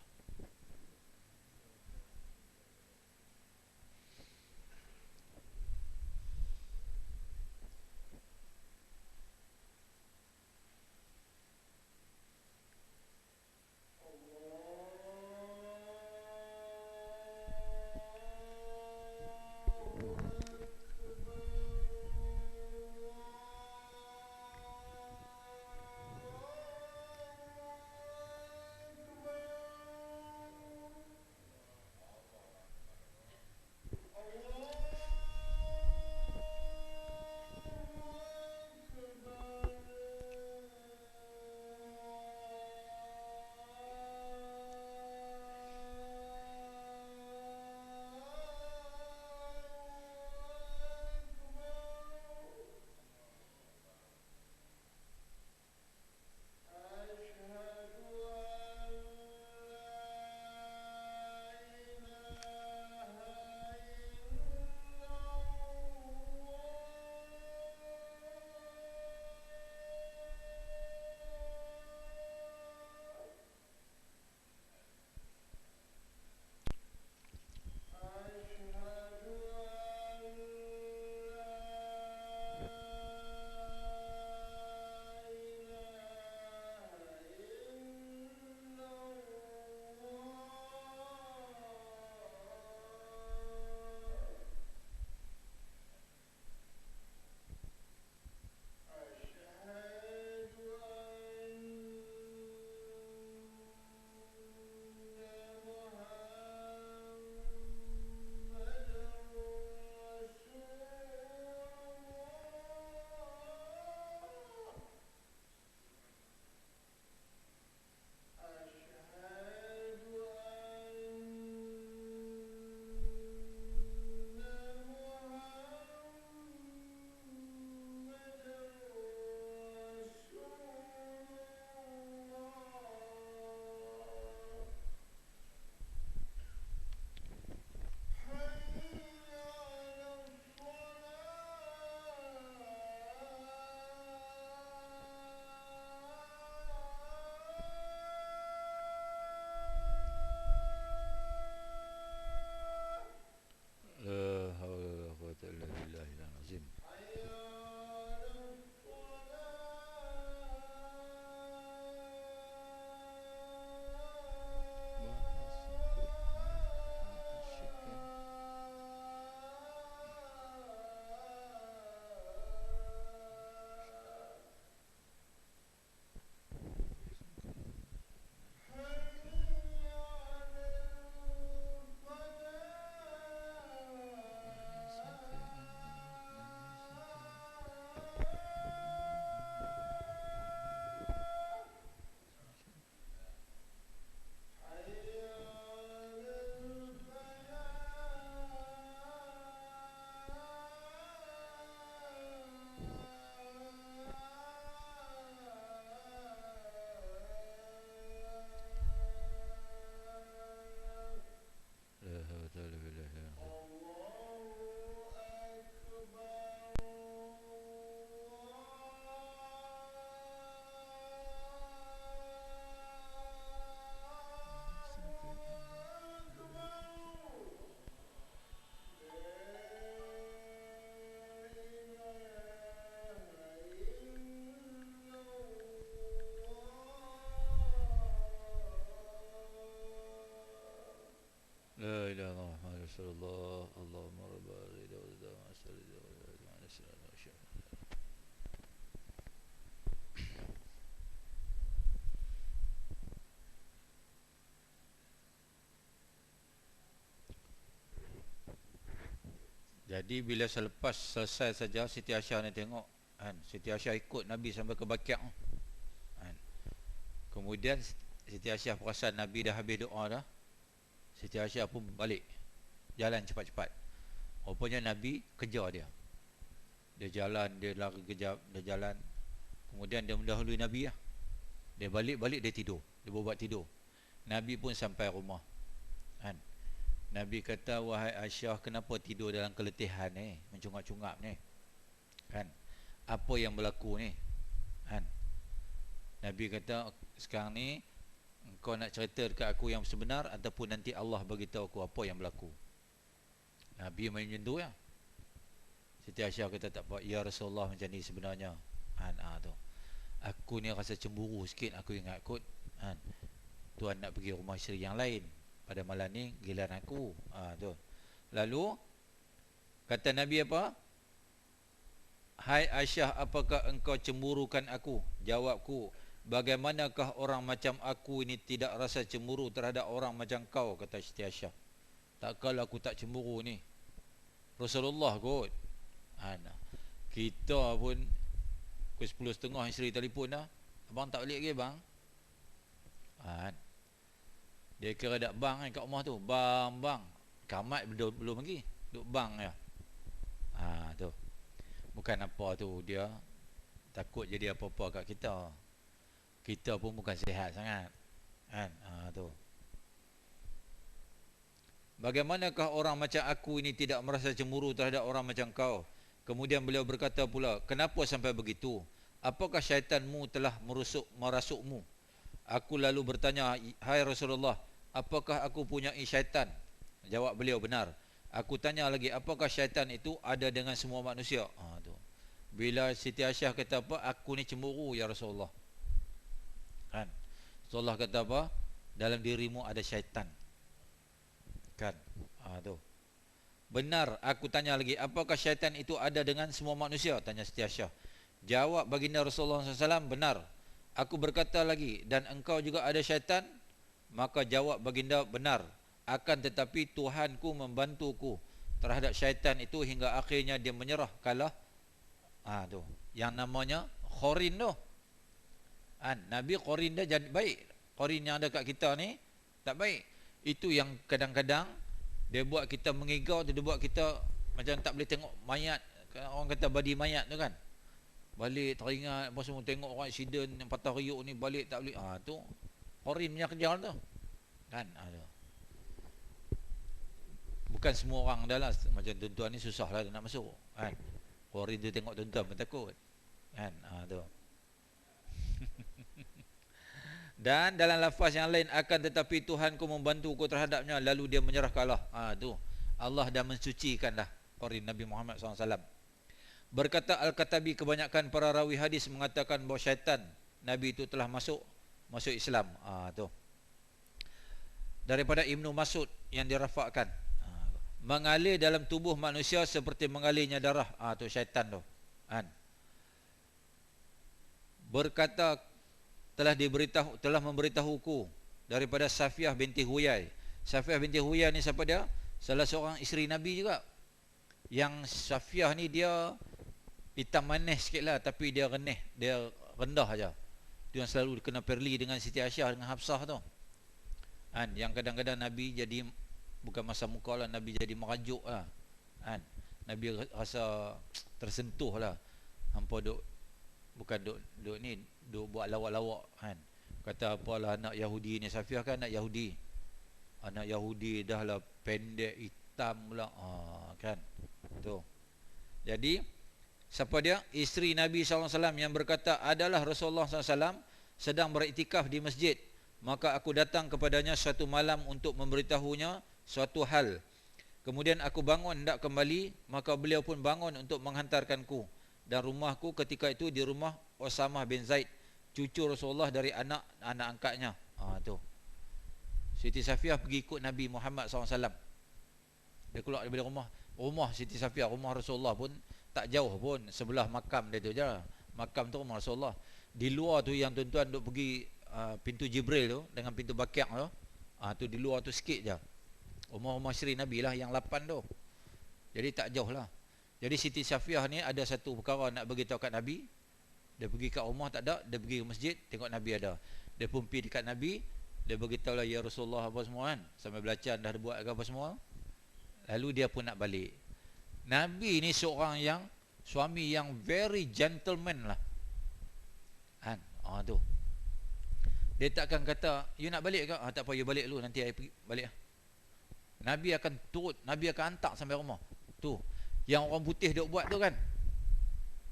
La haula wala quwwata illa billahil azim. La haula wala quwwata illa billah. La ilaha illallah Muhammadur Rasulullah. Allahumma rabb al-ghida wa al-dama as-salida wa al-salama wa syafa. Jadi bila selepas selesai saja Siti Aisyah ni tengok kan, Siti Aisyah ikut Nabi sampai ke Baqi' kan. Kemudian Siti Aisyah perasan Nabi dah habis doa dah. Siti Aisyah pun balik jalan cepat-cepat. Rupanya Nabi kejar dia. Dia jalan, dia lari kejap, dia jalan. Kemudian dia mendahului Nabi lah. Dia balik dia tidur. Dia buat tidur. Nabi pun sampai rumah kan. Nabi kata, wahai Aisyah, kenapa tidur dalam keletihan ni, mencungap-cungap ni kan, apa yang berlaku ni kan. Nabi kata, sekarang ni engkau nak cerita dekat aku yang sebenar ataupun nanti Allah bagi tahu aku apa yang berlaku. Nabi main macam tu ya. Siti Aisyah kata, tak apa ya Rasulullah, macam ni sebenarnya kan. Tu aku ni rasa cemburu sikit. Aku ingat kot kan, tuan nak pergi rumah isteri yang lain, pada malam ni giliran aku. Tu. Lalu kata Nabi apa? Hai Aisyah, apakah engkau cemburukan aku? Jawabku, bagaimanakah orang macam aku ini tidak rasa cemburu terhadap orang macam kau, kata Siti Aisyah. Tak kalau aku tak cemburu ni, Rasulullah kot. Kita pun pukul 10.30 isteri telefon dah, abang tak balik lagi bang. Dia kira dak bang kan kat rumah tu. Bang. Kamat belum lagi. Duk bang ya. Tu. Bukan apa tu, dia takut jadi apa-apa kat kita. Kita pun bukan sihat sangat. Kan? Tu. Bagaimanakah orang macam aku ini tidak merasa cemburu terhadap orang macam kau? Kemudian beliau berkata pula, kenapa sampai begitu? Apakah syaitanmu telah merasukmu? Aku lalu bertanya, hai Rasulullah, apakah aku punya syaitan? Jawab beliau, benar. Aku tanya lagi, apakah syaitan itu ada dengan semua manusia? Tu. Bila Siti Aisyah kata apa, aku ni cemburu ya Rasulullah kan. Rasulullah kata apa? Dalam dirimu ada syaitan kan. Tu. Benar. Aku tanya lagi, apakah syaitan itu ada dengan semua manusia? Tanya Siti Aisyah. Jawab baginda Rasulullah SAW, benar. Aku berkata lagi, dan engkau juga ada syaitan? Maka jawab baginda, benar. Akan tetapi Tuhanku membantuku terhadap syaitan itu hingga akhirnya dia menyerah kalah. Tu. Yang namanya Khorin tu. Nabi Khorin dia jadi baik. Khorin yang ada kat kita ni tak baik. Itu yang kadang-kadang dia buat kita mengigau, dia buat kita macam tak boleh tengok mayat. Orang kata badi mayat tu kan. Balik teringat apa semua, tengok orang accident yang patah riuk ni, balik tak boleh. Tu Khorin punya kerja tu kan. Tu. Bukan semua orang dah lah. Macam tuan-tuan ni susah lah nak masuk kan. Khorin tu tengok tuan-tuan pun takut kan. Tu. Dan dalam lafaz yang lain, akan tetapi Tuhanku membantuku terhadapnya, lalu dia menyerah kalah. Tu. Allah dah mensucikan dah Khorin Nabi Muhammad SAW. Berkata Al-Katabi, kebanyakan para rawi hadis mengatakan bahawa syaitan Nabi itu telah masuk Islam. Tu. Daripada Ibnu Mas'ud yang dirafakkan, mengalir dalam tubuh manusia seperti mengalirnya darah. Tu syaitan tu kan. Berkata, telah memberitahuku daripada Safiyah binti Huyai. Safiyah binti Huyai ni siapa dia? Salah seorang isteri Nabi juga. Yang Safiyah ni dia hitam manis sikit lah, tapi dia renih, dia rendah aja. Dia yang selalu kena perli dengan Siti Aisyah dengan Hafsah tu kan. Yang kadang-kadang Nabi jadi, bukan masa muka lah, Nabi jadi merajuk lah kan. Nabi rasa tersentuh lah. Hampa duk, bukan duk ni, duk buat lawak-lawak kan. Kata apalah, anak Yahudi ni, Safiyah kan anak Yahudi. Anak Yahudi dah lah pendek, hitam pula kan. Tu. Jadi siapa dia? Isteri Nabi SAW yang berkata, adalah Rasulullah SAW sedang beriktikaf di masjid. Maka aku datang kepadanya suatu malam untuk memberitahunya suatu hal. Kemudian aku bangun hendak kembali, maka beliau pun bangun untuk menghantarkanku. Dan rumahku ketika itu di rumah Usamah bin Zaid, cucu Rasulullah dari anak angkatnya. Tu. Siti Safiyah pergi ikut Nabi Muhammad SAW. Dia keluar daripada rumah Siti Safiyah, rumah Rasulullah pun tak jauh pun, sebelah makam dia tu je. Makam tu rumah Rasulullah. Di luar tu yang tuan-tuan duk pergi pintu Jibril tu dengan pintu Baqi' tu, tu di luar tu sikit je. Rumah-rumah isteri Nabi lah yang 8 tu. Jadi tak jauh lah. Jadi Siti Safiah ni ada satu perkara nak beritahu kat Nabi. Dia pergi kat rumah tak ada, dia pergi ke masjid, tengok Nabi ada. Dia pun pergi dekat Nabi, dia beritahu lah, ya Rasulullah apa semua kan. Sampai belacan dah buat apa semua. Lalu dia pun nak balik. Nabi ni seorang yang, suami yang very gentleman lah. Kan? Tu. Dia takkan kata, you nak balik ke? Tak apa, you balik dulu, nanti I pergi balik lah. Nabi akan turut, Nabi akan hantar sampai rumah. Tu, yang orang putih dia buat tu kan.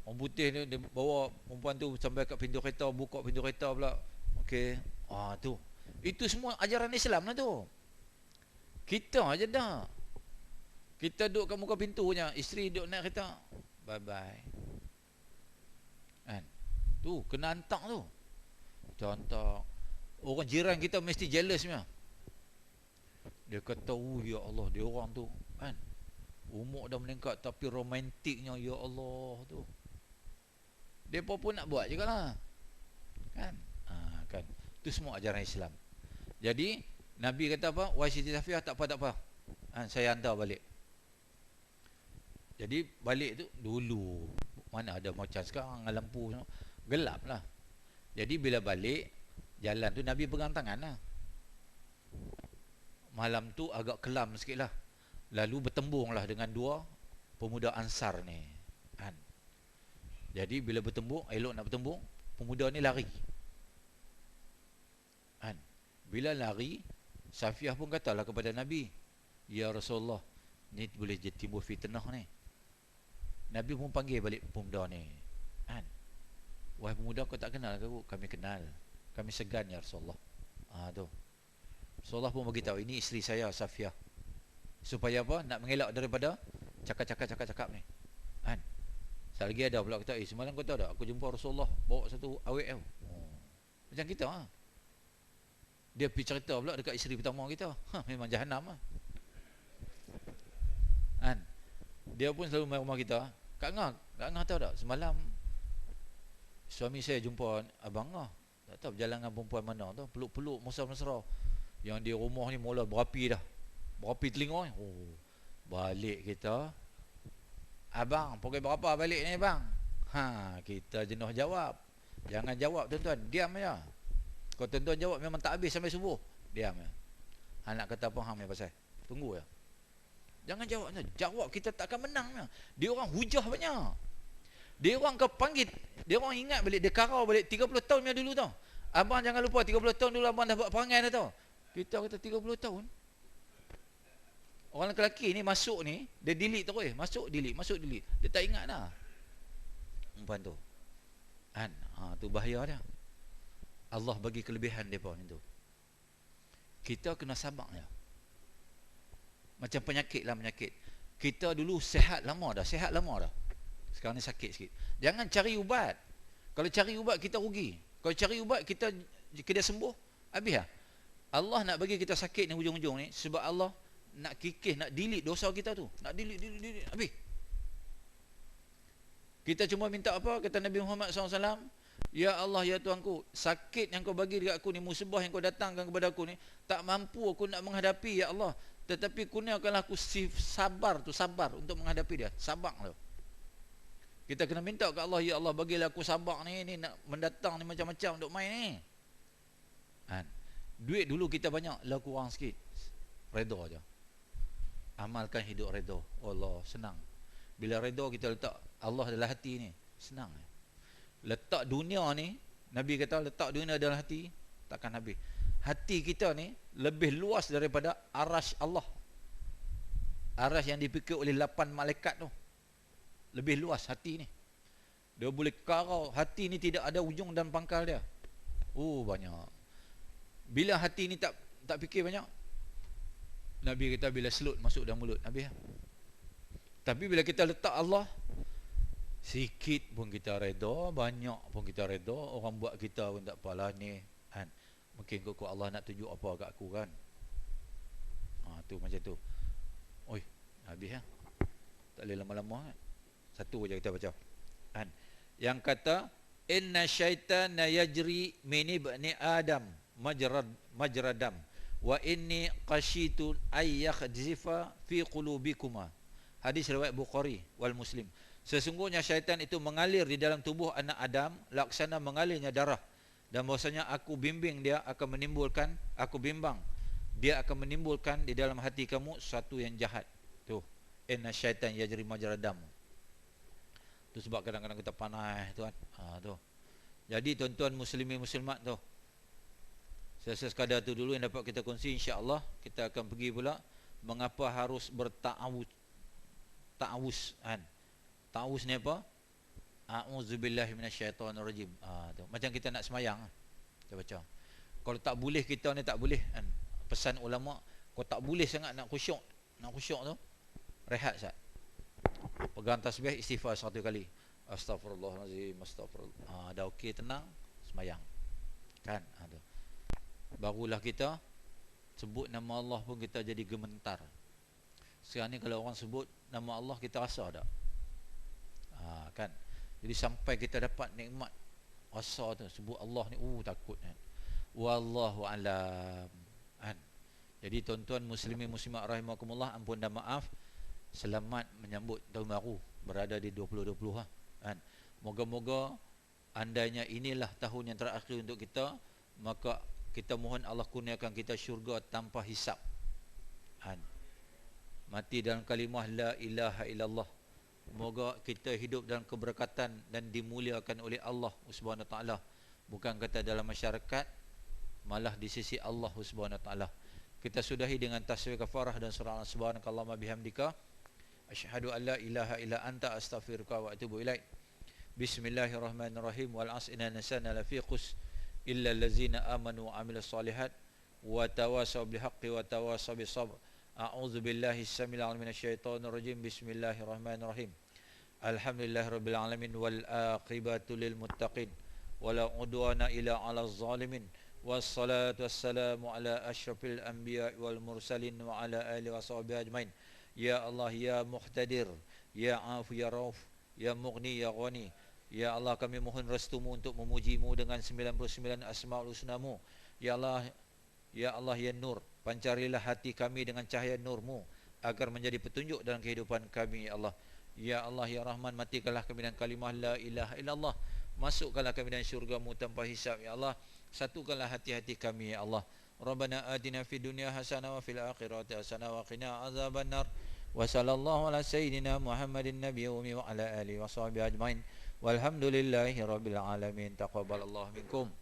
Orang putih dia bawa perempuan tu sampai kat pintu kereta, buka pintu kereta pula. Okey. Tu. Itu semua ajaran Islam lah tu. Kita aja dah. Kita duduk kat muka pintunya, isteri duduk naik kereta. Bye bye. Kan? Tu kena hantar tu. Kita hantar. Orang jiran kita mesti jealous punya. Dia kata, ya Allah, dia orang tu kan, umur dah meningkat tapi romantiknya, ya Allah tu. Depa pun nak buat jugalah. Kan? Kan. Itu semua ajaran Islam. Jadi Nabi kata apa? Wahai Siti Safiah, tak apa. Saya hantar balik. Jadi balik tu dulu mana ada macam sekarang lampu gelap lah. Jadi bila balik jalan tu Nabi pegang tangan lah. Malam tu agak kelam sikit lah. Lalu bertembung lah dengan dua pemuda Ansar ni kan. Jadi bila bertembung, elok nak bertembung, pemuda ni lari kan. Bila lari, Safiah pun katalah kepada Nabi, ya Rasulullah, ni boleh timbul fitnah ni. Nabi pun panggil balik pemuda ni kan. Wahai pemuda, kau tak kenal ke aku? Kami kenal, kami segan ya Rasulullah. Tu Rasulullah pun beritahu, ini isteri saya Safiah. Supaya apa? Nak mengelak daripada cakap-cakap ni kan. Sekali lagi ada pula kata, semalam kau tahu tak, aku jumpa Rasulullah bawa satu awet macam kita Dia pergi cerita pula dekat isteri pertama kita. Memang jahanam lah kan. Dia pun selalu main rumah kita. Kak Ngah tahu tak, semalam suami saya jumpa Abang Ngah. Tak tahu berjalan dengan perempuan mana tu, peluk-peluk mesra-mesra. Yang di rumah ni mula berapi dah. Berapi telinga ni. Balik kita, abang, pukul berapa balik ni bang? Kita jenuh jawab. Jangan jawab tuan-tuan, diam aja. Kalau tuan-tuan jawab memang tak habis sampai subuh, diam aja. Nak kata apa hang ni pasal? Tunggu ya. Jangan jawab. Jawab kita takkan menang. Dia orang hujah banyak. Dia orang kau panggil, dia orang ingat balik, dia karau balik 30 tahun yang dulu tau. Abang jangan lupa 30 tahun dulu abang dah buat perangai dah tau. Kita kata 30 tahun. Orang lelaki ni masuk ni, dia delete terus. Masuk delete. Dia tak ingat dah. Umpan tu. Kan? Tu bahaya dah. Allah bagi kelebihan depa ni tu. Kita kena sabar ya. Macam penyakit. Kita dulu sihat lama dah. Sekarang ni sakit sikit. Jangan cari ubat. Kalau cari ubat kita rugi. Kalau cari ubat kita sembuh, habis lah. Allah nak bagi kita sakit ni hujung-hujung ni sebab Allah nak kikis, nak delete dosa kita tu. Nak delete, habis. Kita cuma minta apa? Kata Nabi Muhammad SAW, ya Allah, ya Tuhanku, sakit yang kau bagi dekat aku ni, musibah yang kau datangkan kepada aku ni, tak mampu aku nak menghadapi ya Allah. Tetapi kurniakanlah aku sabar untuk menghadapi dia. Sabar tu. Kita kena minta ke Allah, ya Allah, bagilah aku sabar ni nak mendatang ni macam-macam untuk main ni. Duit dulu kita banyak, lah kurang sikit. Redha aja. Amalkan hidup redha. Allah, senang. Bila redha kita letak Allah dalam hati ni, senang. Letak dunia ni, Nabi kata letak dunia dalam hati, takkan habis. Hati kita ni lebih luas daripada arasy Allah. Arasy yang dipikir oleh 8 malaikat tu. Lebih luas hati ni. Dia boleh karau. Hati ni tidak ada ujung dan pangkal dia. Banyak. Bila hati ni tak fikir banyak, Nabi kata bila selut masuk dalam mulut, habis. Tapi bila kita letak Allah, sikit pun kita redha, banyak pun kita redha. Orang buat kita pun tak apalah ni kan. Mungkin kok Allah nak tunjuk apa kat aku kan. Tu macam tu. Habis lah. Tak boleh lama-lama kan. Satu je kita baca kan. Yang kata, inna syaitana yajri min ibni Adam majradam wa inni qashitu ay yakhzifa fi qulubikuma Hadis riwayat Bukhari wal Muslim. Sesungguhnya syaitan itu mengalir di dalam tubuh anak Adam laksana mengalirnya darah, dan bahwasanya aku bimbang dia akan menimbulkan di dalam hati kamu sesuatu yang jahat. Tuh, inna syaitan yajri majra dam. Tu sebab kadang-kadang kita panas tuan. Tu. Jadi tuan-tuan muslimin muslimat tu. Saya sekadar tu dulu yang dapat kita kongsi, insya-Allah kita akan pergi pula mengapa harus ta'awuz kan. Ta'awuz ni apa? A'udzubillahi minasyaitonirrajim. Tu. Macam kita nak semayang. Kita baca. Kalau tak boleh kita ni tak boleh kan. Pesan ulama, kau tak boleh sangat nak khusyuk. Nak khusyuk tu rehat sat. Pegang tasbih istighfar 1 kali. Astaghfirullahalazim, astagfirullah. Dah okey tenang semayang. Kan? Tu. Barulah kita sebut nama Allah pun kita jadi gementar. Sekarang ni kalau orang sebut nama Allah kita rasa tak? Kan? Jadi sampai kita dapat nikmat rasa tu, sebut Allah ni takut kan. Wallahu alam. Kan? Jadi tuan-tuan muslimin muslimat rahimakumullah, ampun dan maaf, selamat menyambut tahun baru berada di 2020 kan. Moga-moga andainya inilah tahun yang terakhir untuk kita, maka kita mohon Allah kurniakan kita syurga tanpa hisap. Kan? Mati dalam kalimah la ilaha illallah. Moga kita hidup dalam keberkatan dan dimuliakan oleh Allah Subhanahu wa taala. Bukan kata dalam masyarakat, malah di sisi Allah Subhanahu wa taala. Kita sudahi dengan tasbih kafarah dan surah subhanakallahumma bihamdika asyhadu an la ilaha illa anta astaghfiruka wa atubu ilaik. Bismillahirrahmanirrahim. Wal 'asri inna insana lafi khusr illa allazina amanu wa 'amilus solihat wa tawasaw bil haqqi wa tawasaw bis sabr. A'udzu billahi samil 'alim minasyaitonir rajim. Bismillahirrahmanirrahim. Alhamdulillahirabbil alamin wal aqibatu lil muttaqin wala udwana illa 'alal zalimin. Wassalatu wassalamu ala asyrafil anbiya wal mursalin wa ala alihi washabihi ajmain. Ya Allah ya Muqtadir, ya Afu ya Rauf, ya Mughni ya Ghani. Ya Allah, kami mohon restumu untuk memujimu dengan 99 asmaul husnamu. Ya Allah ya Nur, pancarilah hati kami dengan cahaya nurmu agar menjadi petunjuk dalam kehidupan kami. Ya Allah ya Rahman, matikanlah kami dengan kalimah la ilaha illallah. Masukkanlah kami dalam syurgamu tanpa hisab. Ya Allah, satukanlah hati-hati kami. Ya Allah, Rabbana atina fid dunya hasanah wa fil akhirati hasanah wa qina azabannar. Wa sallallahu ala sayyidina Muhammadin nabiyyi wa ala alihi wa sahbihi ajmain. Walhamdulillahi rabbil alamin. Taqabbalallahu minkum.